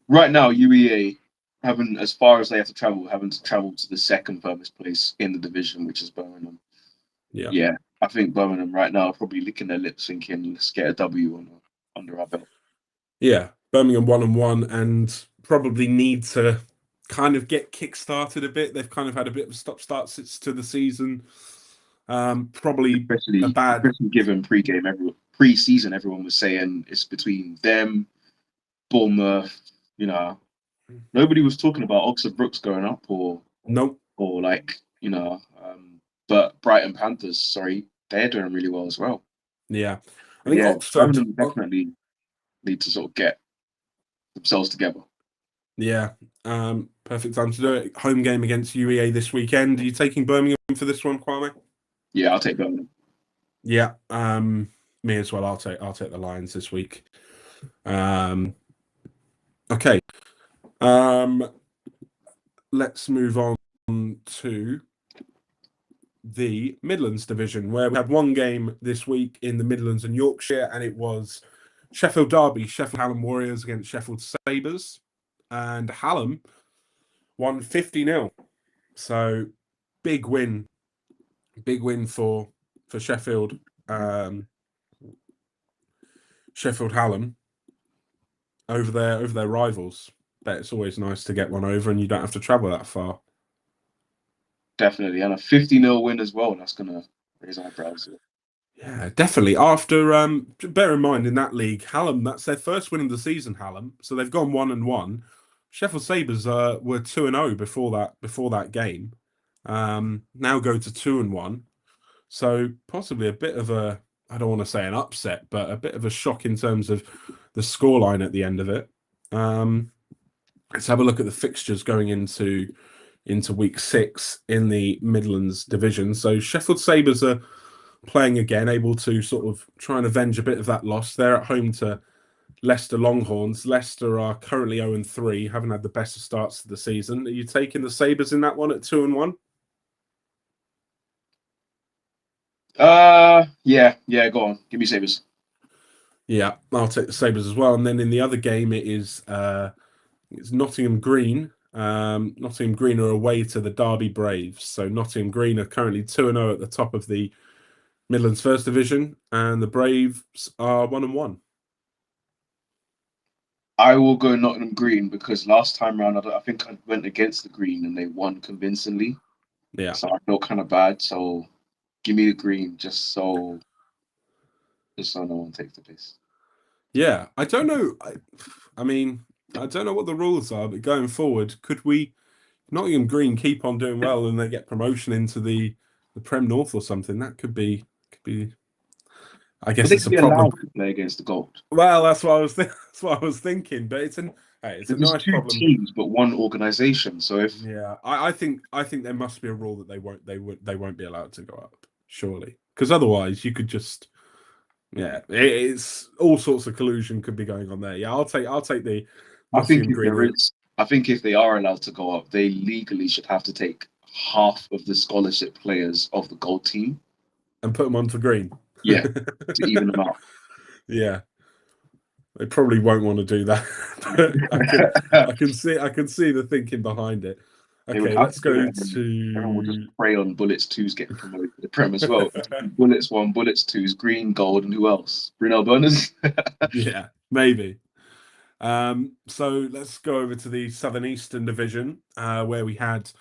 right now UEA haven't, as far as they have to travel, having to travel to the second furthest place in the division, which is Birmingham. Yeah. Yeah, I think Birmingham right now are probably licking their lips, thinking, "Let's get a W under our belt." Yeah. Birmingham 1-1 and probably need to kind of get kick-started a bit. They've kind of had a bit of a stop-start since to the season. Probably a bad. Especially given pre-season, everyone was saying it's between them, Bournemouth. You know, nobody was talking about Oxford Brooks going up Nope. or like but Brighton Panthers, sorry, they're doing really well as well. Yeah. I But think yeah, Oxford. Birmingham definitely need to sort of get themselves together. Yeah. Perfect time to do it. Home game against UEA this weekend. Are you taking Birmingham for this one, Kwame? Yeah, I'll take Birmingham. Yeah. Me as well. I'll take the Lions this week. Okay. Let's move on to the Midlands division, where we had one game this week in the Midlands and Yorkshire, and it was Sheffield Derby, Sheffield Hallam Warriors against Sheffield Sabres, and Hallam won 50-0. So big win for Sheffield. Sheffield Hallam over their rivals. But it's always nice to get one over, and you don't have to travel that far. Definitely, and a 50-0 win as well. That's gonna raise eyebrows. Yeah, definitely. After bear in mind in that league, Hallam, that's their first win of the season, Hallam. So they've gone 1-1. Sheffield Sabres were 2-0 before that game. Now go to 2-1. So possibly a bit of a, I don't want to say an upset, but a bit of a shock in terms of the scoreline at the end of it. Let's have a look at the fixtures going into week 6 in the Midlands division. So Sheffield Sabres are playing again, able to sort of try and avenge a bit of that loss. They're at home to Leicester Longhorns. Leicester are currently 0-3, haven't had the best of starts to the season. Are you taking the Sabres in that one at 2-1? Yeah, go on. Give me Sabres. Yeah, I'll take the Sabres as well. And then in the other game, it's Nottingham Green. Nottingham Green are away to the Derby Braves. So Nottingham Green are currently 2-0 at the top of the Midlands First Division, and the Braves are 1-1. I will go Nottingham Green because last time round I think I went against the Green and they won convincingly. Yeah. So I feel kind of bad. So give me the Green just so no one takes the piss. Yeah. I don't know. I mean, I don't know what the rules are, but going forward, could we Nottingham Green keep on doing well and they get promotion into the Prem North or something? That could be. I But guess they it's can a be problem. allowed to play against the Gold. Well, that's what I was. That's what I was thinking. But it's a Because it's nice two problem. teams but one organization. So if Yeah, I think there must be a rule that they won't be allowed to go up. Surely, because otherwise you could just it's all sorts of collusion could be going on there. Yeah, I'll take the I think Nottingham if Green there here. is, I think if they are allowed to go up, they legally should have to take half of the scholarship players of the Gold team. And put them onto green. Yeah, to even them out. Yeah, they probably won't want to do that, but I can see the thinking behind it. They would Okay, have let's to do go it, and then everyone would just to pray on Bullets 2's getting promoted to the Prem as well. Bullets 1, Bullets 2's Green, Gold, and who else? Brunel Burners. yeah, maybe. So let's go over to the Southern Eastern Division, where we had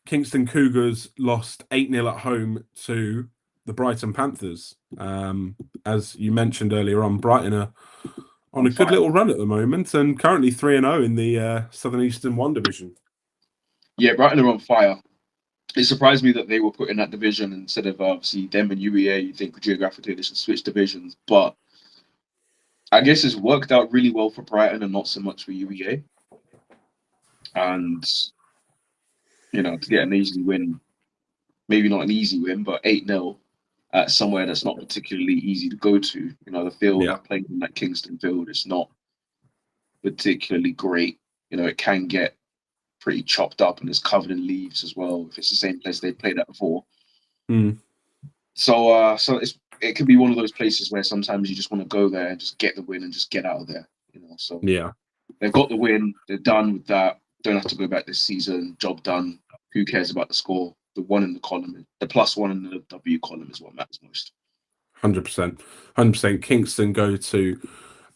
Kingston Cougars lost 8-0 at home to the Brighton Panthers. As you mentioned earlier on, Brighton are on On a good fire. little run at the moment and currently 3-0 in the Southern Eastern 1 division. Yeah, Brighton are on fire. It surprised me that they were put in that division instead of obviously them and UEA. You think geographically they should switch divisions, but I guess it's worked out really well for Brighton and not so much for UEA. And to get an easy win, maybe not an easy win, but 8-0 at somewhere that's not particularly easy to go to. The field Yeah, I've played in that Kingston field is not particularly great. It can get pretty chopped up and it's covered in leaves as well if it's the same place they played at before. mm, So it can be one of those places where sometimes you just want to go there and just get the win and just get out of there. So yeah, they've got the win. They're done with that. Don't have to go back this season. Job done. Who cares about the score? The one in the column, the +1 in the W column is what matters most. 100%. 100%. Kingston go to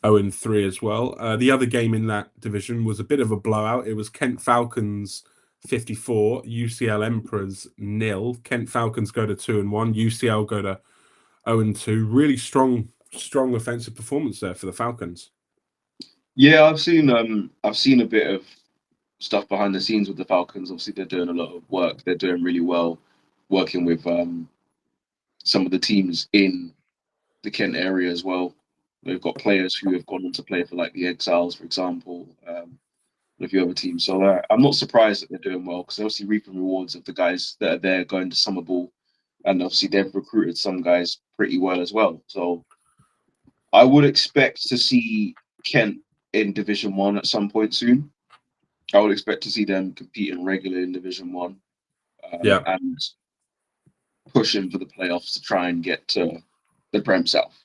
0-3 as well. The other game in that division was a bit of a blowout. It was Kent Falcons 54, UCL Emperors 0. Kent Falcons go to 2-1, UCL go to 0-2. Really strong offensive performance there for the Falcons. Yeah, I've seen a bit of stuff behind the scenes with the Falcons. Obviously, they're doing a lot of work. They're doing really well, working with some of the teams in the Kent area as well. They've got players who have gone on to play for like the Exiles, for example, and a few other teams. So I'm not surprised that they're doing well because they're obviously reaping rewards of the guys that are there going to summer ball, and obviously they've recruited some guys pretty well as well. So I would expect to see Kent in Division One at some point soon. I would expect to see them competing regularly in Division One, Yeah, and pushing for the playoffs to try and get to the Prem South.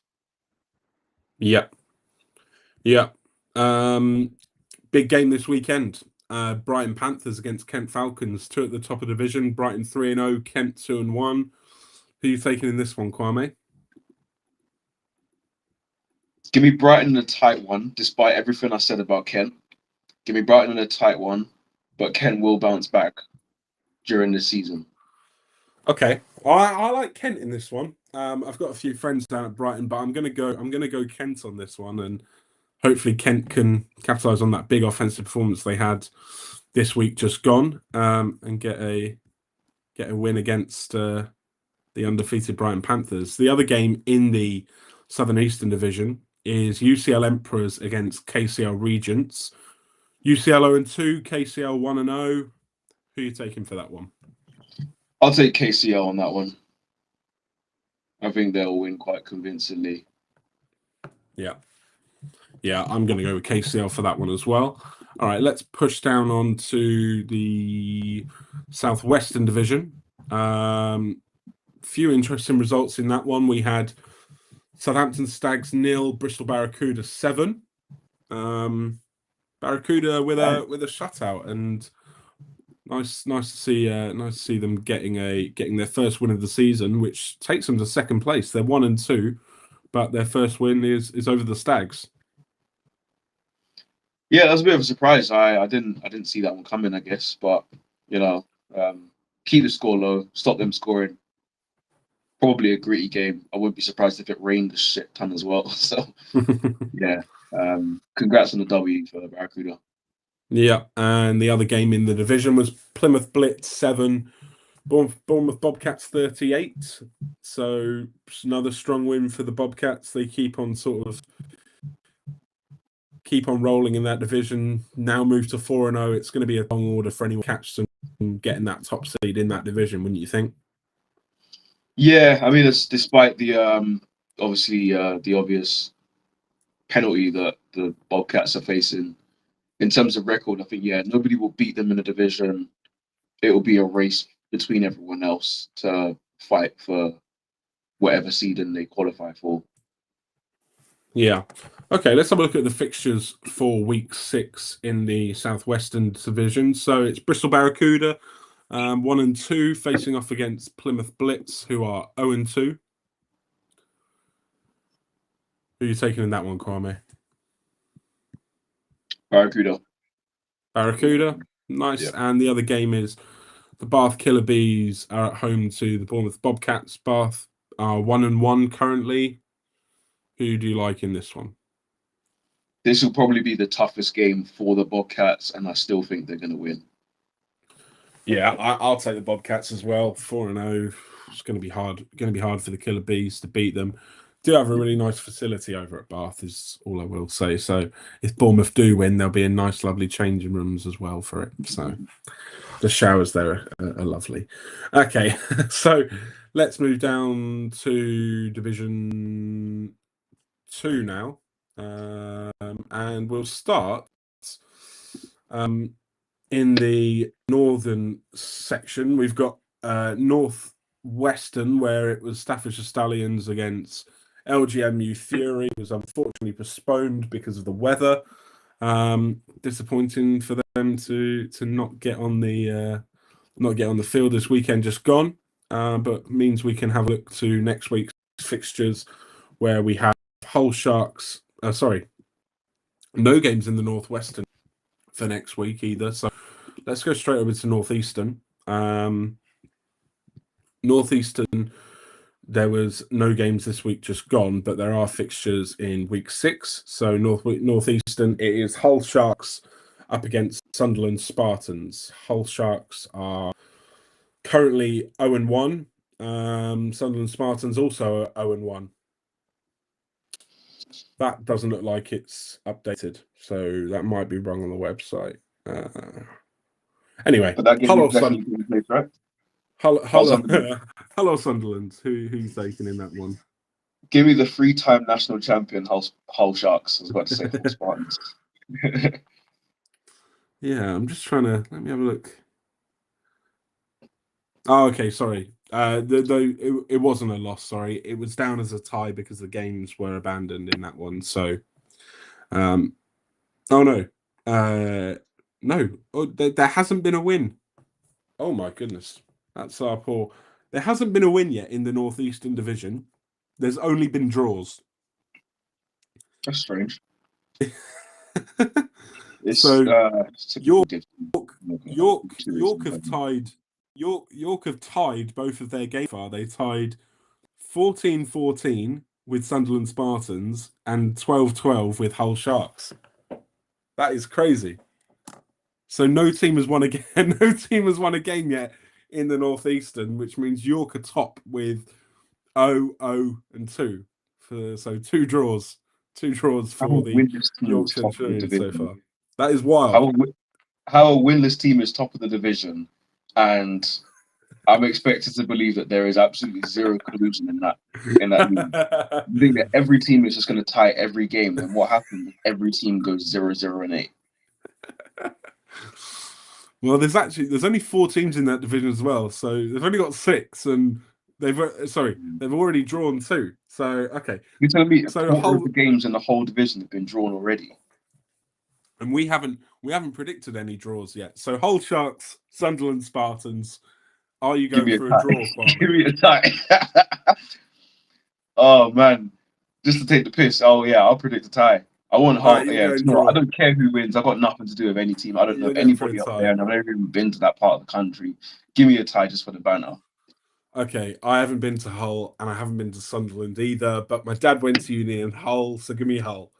yeah, yeah. Big game this weekend. Brighton Panthers against Kent Falcons, two at the top of the division. Brighton 3-0, Kent 2-1. Who are you taking in this one, Kwame? Give me Brighton in a tight one, despite everything I said about Kent. Give me Brighton in a tight one, but Kent will bounce back during the season. Okay, I like Kent in this one. I've got a few friends down at Brighton, but I'm gonna go Kent on this one, and hopefully Kent can capitalise on that big offensive performance they had this week just gone, and get a win against the undefeated Brighton Panthers. The other game in the Southern Eastern Division is UCL Emperors against KCL Regents. UCL 0-2, KCL 1-0. Who are you taking for that one? I'll take KCL on that one. I think they'll win quite convincingly. Yeah. Yeah, I'm going to go with KCL for that one as well. All right, let's push down on to the Southwestern Division. Few interesting results in that one. We had Southampton Stags 0, Bristol Barracuda 7. Barracuda with a shutout, and nice to see them getting their first win of the season, which takes them to second place. They're 1-2, but their first win is over the Stags. Yeah, that was a bit of a surprise. I didn't see that one coming, I guess. But you know, keep the score low, stop them scoring. Probably a gritty game. I wouldn't be surprised if it rained a shit ton as well. So yeah, congrats on the W for Barracuda. Yeah, and the other game in the division was Plymouth Blitz 7, Bournemouth Bobcats 38. So it's another strong win for the Bobcats. They keep on rolling in that division. Now move to 4-0. It's going to be a long order for anyone catch them getting that top seed in that division, wouldn't you think? Yeah, I mean, it's despite the obviously the obvious penalty that the Bobcats are facing in terms of record. I think nobody will beat them in the division. It will be a race between everyone else to fight for whatever seeding they qualify for. Yeah. Okay, let's have a look at the fixtures for week 6 in the Southwestern Division. So it's Bristol Barracuda, 1 and 2, facing off against Plymouth Blitz, who are 0 and 2. Who are you taking in that one, Kwame? Barracuda. Barracuda, nice. Yeah. And the other game is the Bath Killer Bees are at home to the Bournemouth Bobcats. Bath are 1 and 1 currently. Who do you like in this one? This will probably be the toughest game for the Bobcats, and I still think they're going to win. Yeah, I'll take the Bobcats as well. 4-0. It's going to be hard. Going to be hard for the Killer Bees to beat them. Do have a really nice facility over at Bath, is all I will say. So if Bournemouth do win, there'll be a nice, lovely changing rooms as well for it. So the showers there are lovely. Okay, so let's move down to Division 2 now, and we'll start in the northern section. We've got North Western, where it was Staffordshire Stallions against LGMU Fury. It was unfortunately postponed because of the weather. Disappointing for them to not get on the field this weekend, just gone. But means we can have a look to next week's fixtures, where we have Hull Sharks. No games in the Northwestern for next week either. So let's go straight over to Northeastern. Northeastern, there was no games this week, just gone, but there are fixtures in week 6. So Northeastern, it is Hull Sharks up against Sunderland Spartans. Hull Sharks are currently 0 and 1. Sunderland Spartans also are 0 and 1. That doesn't look like it's updated, so that might be wrong on the website. Anyway, But that game hello, is definitely taking place, right? Hello, Sunderland. Who's taking in that one? Give me the 3-time national champion Hull Sharks. I was about to say Hull Spartans. Yeah, I'm just trying to let me have a look. Oh, okay, sorry. It wasn't a loss. Sorry, it was down as a tie because the games were abandoned in that one. So, oh no, no, there hasn't been a win. Oh my goodness, that's our poor. There hasn't been a win yet in the Northeastern Division. There's only been draws. That's strange. So York have tied both of their games. They tied 14-14 with Sunderland Spartans and 12-12 with Hull Sharks. That is crazy. So no team has won a game. No team has won a game yet in the Northeastern, which means York are top with 0-0 and 2. So 2 draws. 2 draws for the York Centurions so far. That is wild. How a winless team is top of the division, and I'm expected to believe that there is absolutely zero collusion in that league. You think that every team is just going to tie every game, then what happens if every team goes 0-0 and 8? Well, there's only 4 teams in that division as well, so they've only got 6, and they've already drawn 2. So okay, you're telling me a quarter of the games in the whole division have been drawn already, and we haven't predicted any draws yet. So Hull Sharks, Sunderland Spartans, are you going for a draw? Kwame? Give me a tie. Oh man, just to take the piss. Oh yeah, I'll predict a tie. I want Hull. You're Yeah, going I draw. don't care who wins. I've got nothing to do with any team. I don't know You're going for a anybody up there, tie. and I've never even been to that part of the country. Give me a tie just for the banner. Okay, I haven't been to Hull and I haven't been to Sunderland either, but my dad went to uni in Hull, so give me Hull.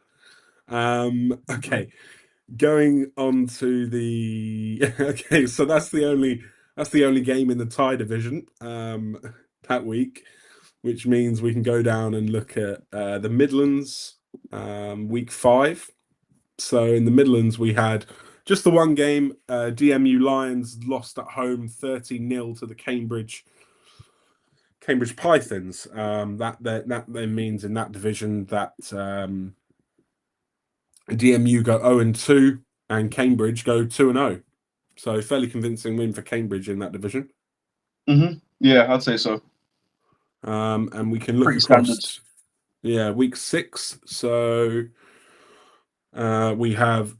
Okay, going on to the okay, so that's the only game in the tie division that week, which means we can go down and look at the Midlands week 5. So in the Midlands we had just the one game. DMU Lions lost at home 30-0 to the Cambridge Pythons. That then means in that division that DMU go 0-2 and Cambridge go 2-0. So fairly convincing win for Cambridge in that division. Yeah, I'd say so. And we can look Pretty across, standard. week 6. So we have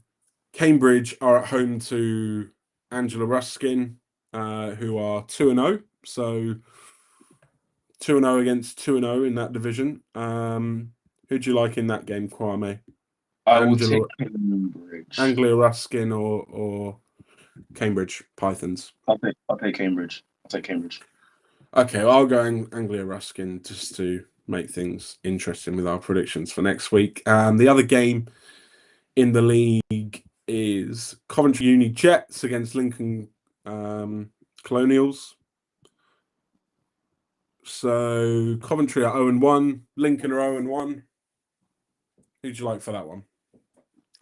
Cambridge are at home to Angela Ruskin, who are 2-0. So 2-0 against 2-0 in that division. Who do you like in that game, Kwame? I will take Cambridge. Anglia Ruskin or Cambridge Pythons? I'll take Cambridge. I'll take Cambridge. Okay, well, I'll go Anglia Ruskin just to make things interesting with our predictions for next week. The other game in the league is Coventry Uni Jets against Lincoln Colonials. So Coventry are 0-1, Lincoln are 0-1. Who'd you like for that one?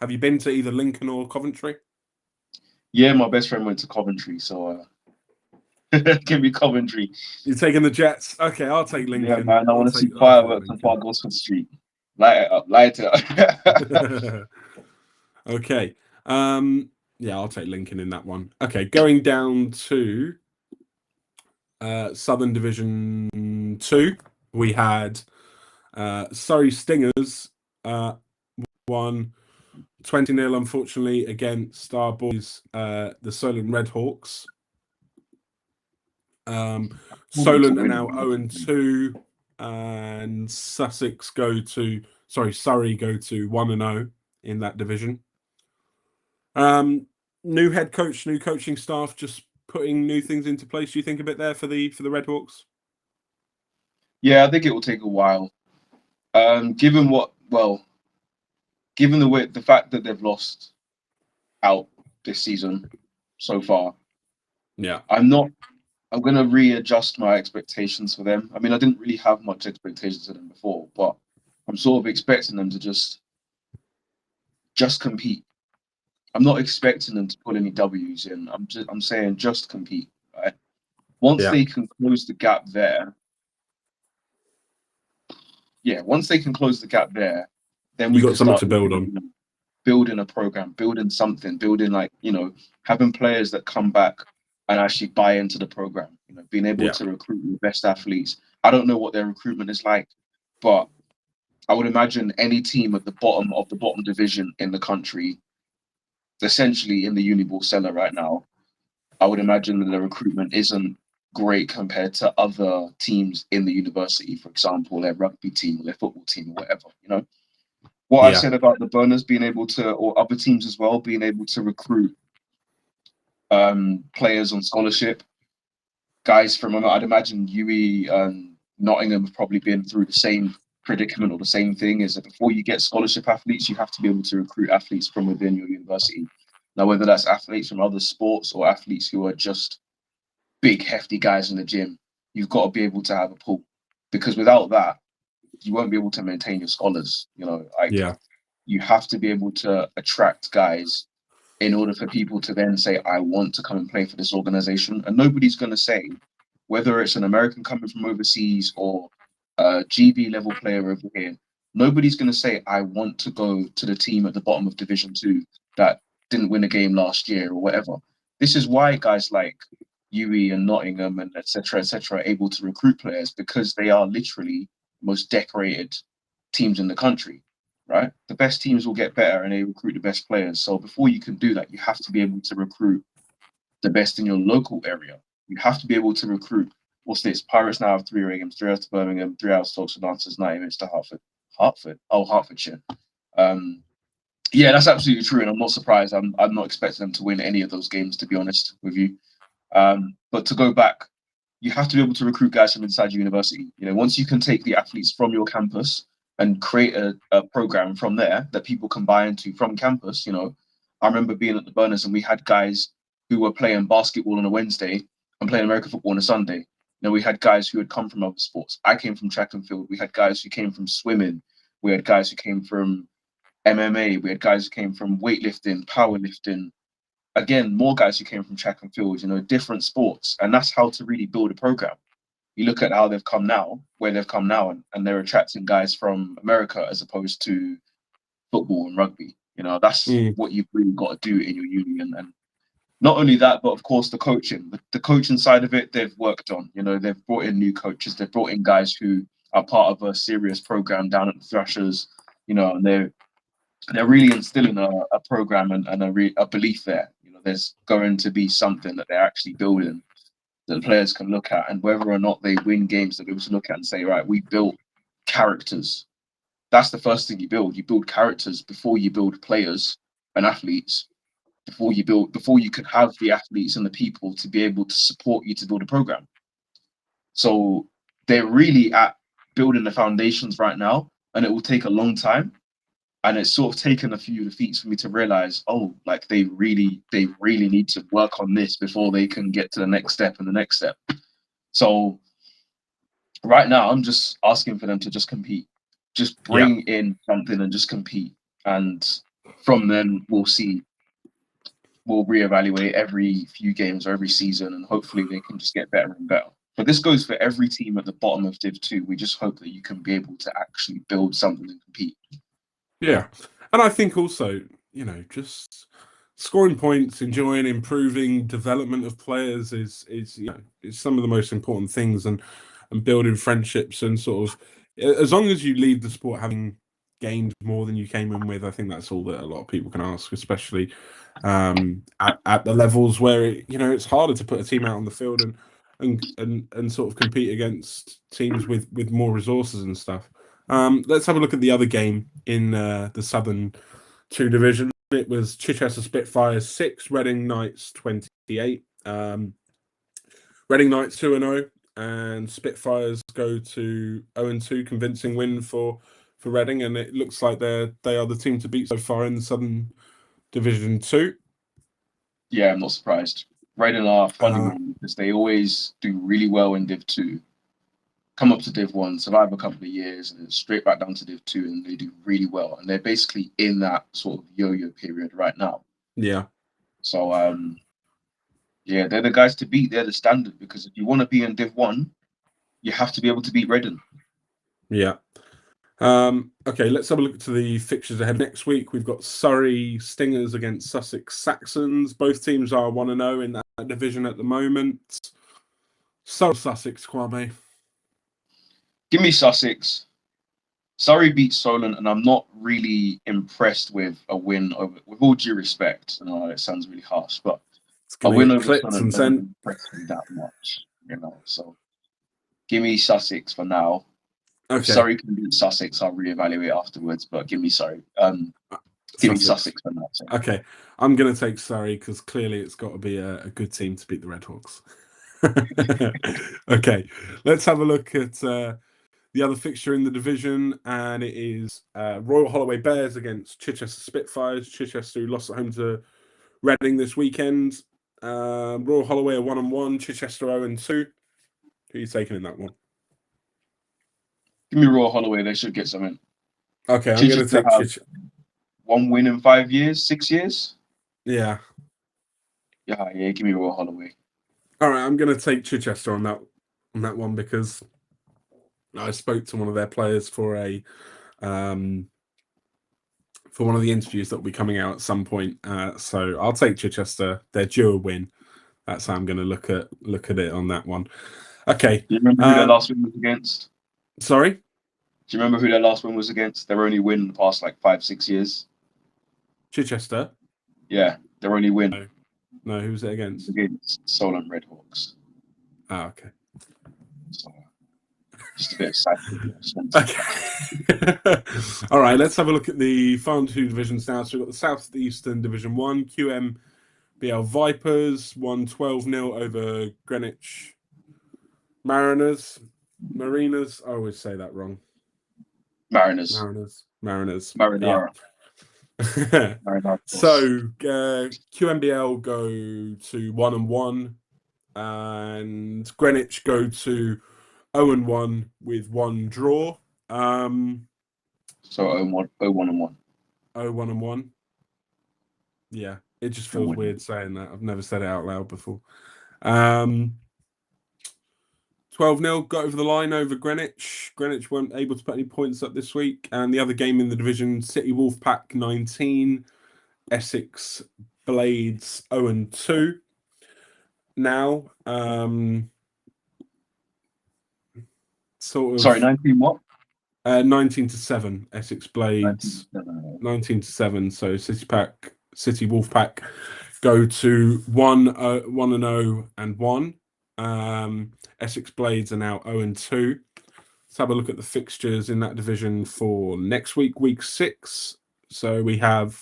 Have you been to either Lincoln or Coventry? Yeah, my best friend went to Coventry, so give me Coventry. You're taking the Jets? Okay, I'll take Yeah, Lincoln. man, I want to see I'll take fireworks on Lincoln. Park Gosford Street. Light it up, light it up. Okay. Yeah, I'll take Lincoln in that one. Okay, going down to Southern Division 2, we had Surrey Stingers won 20-0, unfortunately, against our boys, the Solent Redhawks. Solent are now 0-2, and Surrey go to 1-0 in that division. New head coach, new coaching staff, just putting new things into place. Do you think a bit there for the Redhawks? Yeah, I think it will take a while. Given the fact that they've lost out this season so far, Yeah, I'm going to readjust my expectations for them. I mean, I didn't really have much expectations of them before, but I'm sort of expecting them to just compete. I'm not expecting them to pull any W's in. I'm saying just compete. Right? Once they can close the gap there, then you we got can something start to build on. building a program, building something, building having players that come back and actually buy into the program. Being able to recruit the best athletes. I don't know what their recruitment is like, but I would imagine any team at the bottom of the bottom division in the country, essentially in the Uniball cellar right now, I would imagine that the recruitment isn't great compared to other teams in the university, for example, their rugby team or their football team or whatever. What I said about the Burners being able to, or other teams as well, being able to recruit players on scholarship, guys from, I'd imagine UE and Nottingham have probably been through the same predicament or the same thing, is that before you get scholarship athletes, you have to be able to recruit athletes from within your university. Now, whether that's athletes from other sports or athletes who are just big, hefty guys in the gym, you've got to be able to have a pool, because without that, you won't be able to maintain your scholars. You have to be able to attract guys in order for people to then say, I want to come and play for this organization. And nobody's going to say, whether it's an American coming from overseas or a GB level player over here, nobody's going to say, I want to go to the team at the bottom of Division 2 that didn't win a game last year or whatever. This is why guys like UE and Nottingham and et cetera, are able to recruit players, because they are literally most decorated teams in the country. Right? The best teams will get better and they recruit the best players. So before you can do that, you have to be able to recruit the best in your local area. You have to be able to recruit, what's this? Pirates now have 3 away games, 3 hours to Birmingham, 3 hours to Oxford, Lancers, 90 minutes to Hertford. Hertfordshire. Yeah, that's absolutely true, and I'm not surprised. I'm not expecting them to win any of those games, to be honest with you. But to go back, you have to be able to recruit guys from inside your university. You know, once you can take the athletes from your campus and create a program from there that people can buy into from campus. You know, I remember being at the Burners and we had guys who were playing basketball on a Wednesday and playing American football on a Sunday. You know, we had guys who had come from other sports. I came from track and field. We had guys who came from swimming. We had guys who came from MMA. We had guys who came from weightlifting, powerlifting. Again, more guys who came from track and field, you know, different sports. And that's how to really build a program. You look at how they've come now, where they've come now, and they're attracting guys from America as opposed to football and rugby. You know, that's what you've really got to do in your union. And not only that, but of course the coaching. The coaching side of it, they've worked on. You know, they've brought in new coaches. They've brought in guys who are part of a serious program down at the Thrashers. You know, and they're really instilling a program and a belief there. You know, there's going to be something that they're actually building that the players can look at, and whether or not they win games, they're able to look at and say, right, we built characters. That's the first thing you build. You build characters before you build players and athletes. Before you can have the athletes and the people to be able to support you to build a program. So they're really at building the foundations right now, and it will take a long time. And it's sort of taken a few defeats for me to realize, oh, like they really need to work on this before they can get to the next step and the next step. So right now, I'm just asking for them to just compete, just bring in something and just compete. And from then we'll see. We'll reevaluate every few games or every season, and hopefully they can just get better and better. But this goes for every team at the bottom of Div 2. We just hope that you can be able to actually build something and compete. Yeah. And I think also, you know, just scoring points, enjoying, improving, development of players is you know, is some of the most important things, and building friendships and sort of, as long as you leave the sport having gained more than you came in with, I think that's all that a lot of people can ask, especially at the levels where you know, it's harder to put a team out on the field and sort of compete against teams with more resources and stuff. Let's have a look at the other game in the Southern 2 division. It was Chichester Spitfires 6, Reading Knights 28. Reading Knights 2-0, and Spitfires go to 0-2, convincing win for Reading, and it looks like they are the team to beat so far in the Southern Division 2. Yeah, I'm not surprised. Reading are a funny one because they always do really well in Div 2, come up to Div 1, survive a couple of years, and then straight back down to Div 2, and they do really well. And they're basically in that sort of yo-yo period right now. Yeah. So, yeah, they're the guys to beat. They're the standard, because if you want to be in Div 1, you have to be able to beat Reading. Yeah. Okay, let's have a look to the fixtures ahead. Next week, we've got Surrey Stingers against Sussex Saxons. Both teams are 1-0 in that division at the moment. Surrey Sussex, Kwame. Give me Sussex. Surrey beats Solent, and I'm not really impressed with a win over. With all due respect, I know it sounds really harsh, but a win over Solent doesn't impress me that much, you know. So give me Sussex for now. Okay. If Surrey can beat Sussex, I'll reevaluate afterwards. But give me Surrey. Give me Sussex for now. So. Okay, I'm going to take Surrey because clearly it's got to be a good team to beat the Redhawks. Okay, let's have a look at the other fixture in the division, and it is Royal Holloway Bears against Chichester Spitfires. Chichester, who lost at home to Reading this weekend. Royal Holloway are 1-1, Chichester 0-2. Who are you taking in that one? Give me Royal Holloway. They should get something. Okay, I'm going to take Chichester. 1 win in 5 years, 6 years. Yeah. Yeah. Give me Royal Holloway. All right, I'm going to take Chichester on that one because I spoke to one of their players for one of the interviews that will be coming out at some point. So I'll take Chichester. They're due a win. That's how I'm going to look at it on that one. Okay. Do you remember who their last win was against? Sorry? Do you remember who their last win was against? Their only win in the past 5-6 years. Chichester? Yeah, their only win. No, who was it against? Against Solent Redhawks. Ah, okay. So, just a bit excited. Okay. All right, let's have a look at the final two divisions now. So we've got the Southeastern Division 1, QMBL Vipers, won 12-0 over Greenwich Mariners. I always say that wrong. Mariners. Yeah. So QMBL go to 1-1, and Greenwich go to 0-1 with one draw. So 0-1 and 1. 0-1. Yeah, it just feels weird saying that. I've never said it out loud before. 12-0 got over the line over Greenwich. Greenwich weren't able to put any points up this week. And the other game in the division, City Wolfpack 19, Essex Blades 0-2. Now, Sorry, 19 what? 19-7, Essex Blades. 19-7. So City Wolfpack go to 1-0 and 1. Essex Blades are now 0-2. Let's have a look at the fixtures in that division for next week, week 6. So we have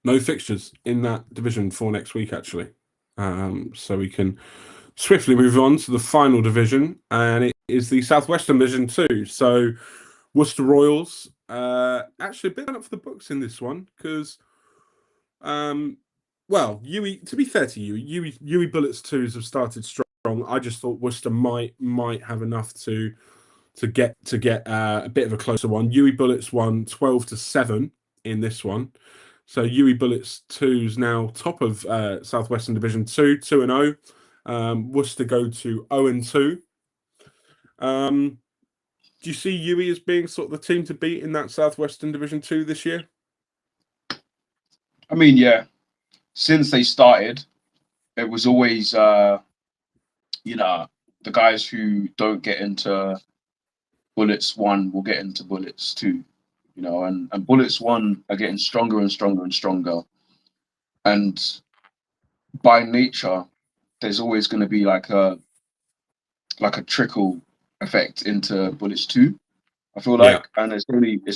no fixtures in that division for next week, actually. So we can swiftly move on to the final division, and it is the Southwestern Division 2. So Worcester Royals, actually a bit up for the books in this one because, well, to be fair to Uwe Bullets 2s have started strong. I just thought Worcester might have enough to get a bit of a closer one. Uwe Bullets won 12-7 in this one. So Uwe Bullets 2's now top of Southwestern Division 2, 2-0. Worcester go to 0-2. Do you see Uwe as being sort of the team to beat in that Southwestern Division 2 this year? I mean, yeah. Since they started, it was always, the guys who don't get into Bullets 1 will get into Bullets 2, and Bullets 1 are getting stronger and stronger and stronger. And by nature, there's always going to be like a trickle effect into Bullets 2. I feel like, and it's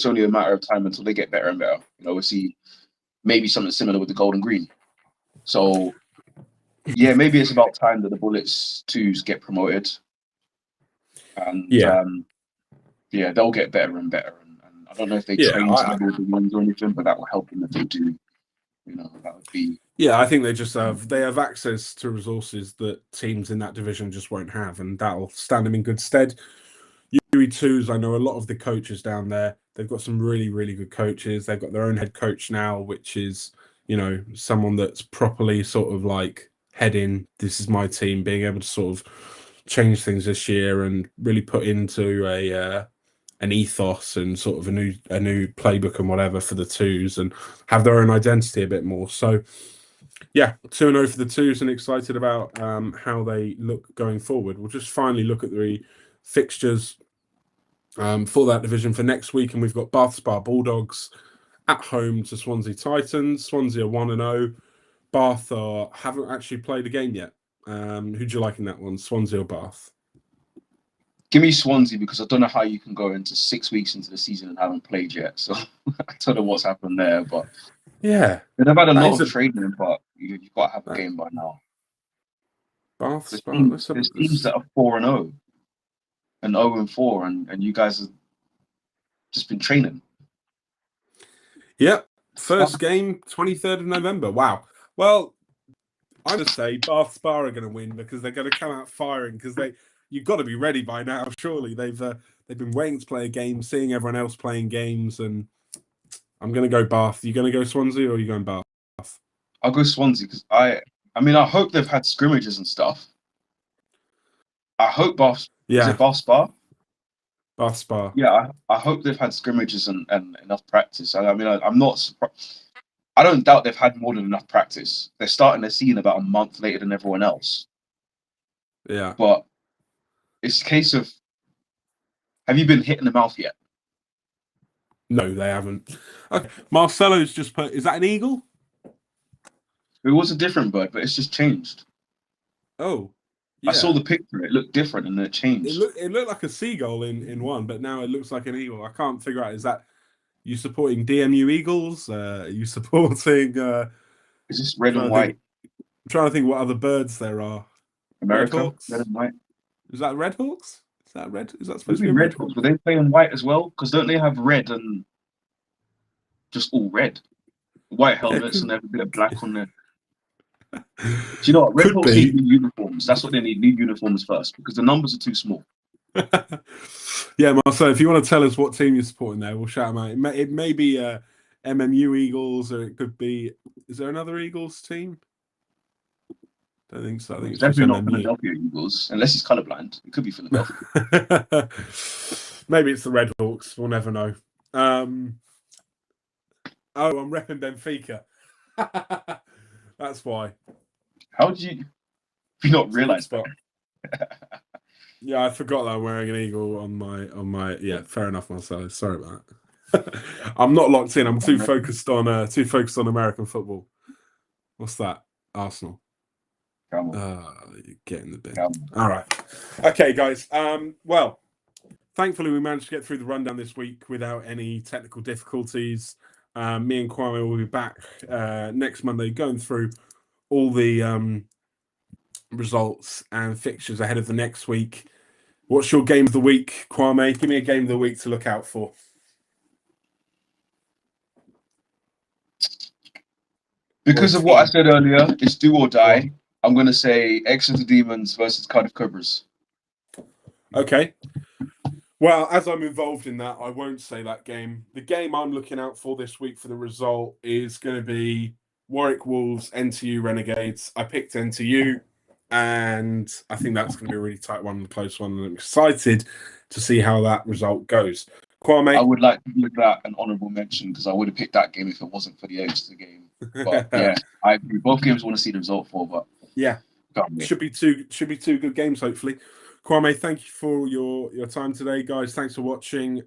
only a matter of time until they get better and better. We'll see maybe something similar with the Gold and Green. So, yeah, maybe it's about time that the Bullets 2s get promoted, and they'll get better and better. And I don't know if they train together with the ones or anything, but that will help them if they do. That would be. Yeah, I think they have access to resources that teams in that division just won't have, and that'll stand them in good stead. UE2s, I know a lot of the coaches down there. They've got some really, really good coaches. They've got their own head coach now, which is, someone that's properly sort of like heading, this is my team, being able to sort of change things this year and really put into an ethos and sort of a new playbook and whatever for the 2s and have their own identity a bit more. So yeah, 2-0 for the 2s and excited about how they look going forward. We'll just finally look at the fixtures for that division for next week, and we've got Bath Spa Bulldogs at home to Swansea Titans. Swansea are 1-0. Bath haven't actually played a game yet. Who do you like in that one, Swansea or Bath? Give me Swansea, because I don't know how you can go into 6 weeks into the season and haven't played yet. So I don't know what's happened there, but yeah, they've had a lot of training, but you've got to have a game by now. Bath there's teams that are 4-0 and 0-4, and you guys have just been training. Yep. First game, 23rd of November. Wow. Well, I'm going to say Bath Spa are going to win because they're going to come out firing, because you've got to be ready by now, surely. They've been waiting to play a game, seeing everyone else playing games, and I'm going to go Bath. Are you going to go Swansea or are you going Bath? I'll go Swansea because I hope they've had scrimmages and stuff. I hope Bath. Yeah. Is it Bath Spa? Bath Spa. Yeah, I hope they've had scrimmages and enough practice. I'm not surprised. I don't doubt they've had more than enough practice. They're starting their season about a month later than everyone else. Yeah. But it's a case of, have you been hit in the mouth yet? No, they haven't. Okay. Marcelo's just put, is that an eagle? It was a different bird, but it's just changed. Oh. I saw Yeah, the picture. It looked different and it changed. it looked like a seagull in one, but now it looks like an eagle. I can't figure out, is that you supporting DMU Eagles? Are you supporting? It's just red and Trying to think. white. I'm trying to think what other birds there are. Red America, red hawks. and white. Is that red hawks? Is that red? Is that supposed to Maybe be a red red hawks, hawk? but they play in white as well. Because don't they have red and just all red? White Yeah, helmets and could they have a bit of black on there. Do you know what? Red could Hawks need be. new uniforms. That's what they need. New uniforms first because the numbers are too small. Yeah, Marcel, if you want to tell us what team you're supporting there, we'll shout them out. It may be MMU Eagles, or it could be. Is there another Eagles team? Don't think so. I think It's it's just definitely not MMU. Philadelphia Eagles, unless he's colorblind. It could be Philadelphia. Maybe it's the Red Hawks. We'll never know. Oh, I'm repping Benfica. That's why. How do you not It's a good realize spot. Yeah, I forgot that I'm wearing an eagle on my. Yeah, fair enough, Marcelo. Sorry about that. I'm not locked in. I'm too focused on American football. What's that? Arsenal. Come on, Get in the bin. come on. All right. Okay, guys. Well, thankfully we managed to get through the rundown this week without any technical difficulties. Me and Kwame will be back next Monday going through all the results and fixtures ahead of the next week. What's your game of the week, Kwame? Give me a game of the week to look out for. Because of what I said earlier, it's do or die. I'm going to say Exeter Demons versus Cardiff Cobras. Okay. Well, as I'm involved in that, I won't say that game. The game I'm looking out for this week for the result is going to be Warwick Wolves, NTU Renegades. I picked NTU, and I think that's going to be a really tight one, a close one, and I'm excited to see how that result goes. Kwame? I would like to give that an honourable mention because I would have picked that game if it wasn't for the Exeter game. But yeah, I agree. Both games I want to see the result for, but yeah, should be two good games, hopefully. Kwame, thank you for your time today, guys. Thanks for watching.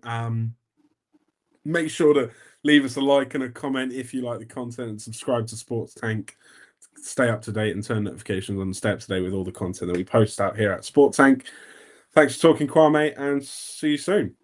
Make sure to leave us a like and a comment if you like the content, and subscribe to Sports Tank. Stay up to date and turn notifications on. Stay up to date with all the content that we post out here at Sports Tank. Thanks for talking, Kwame, and see you soon.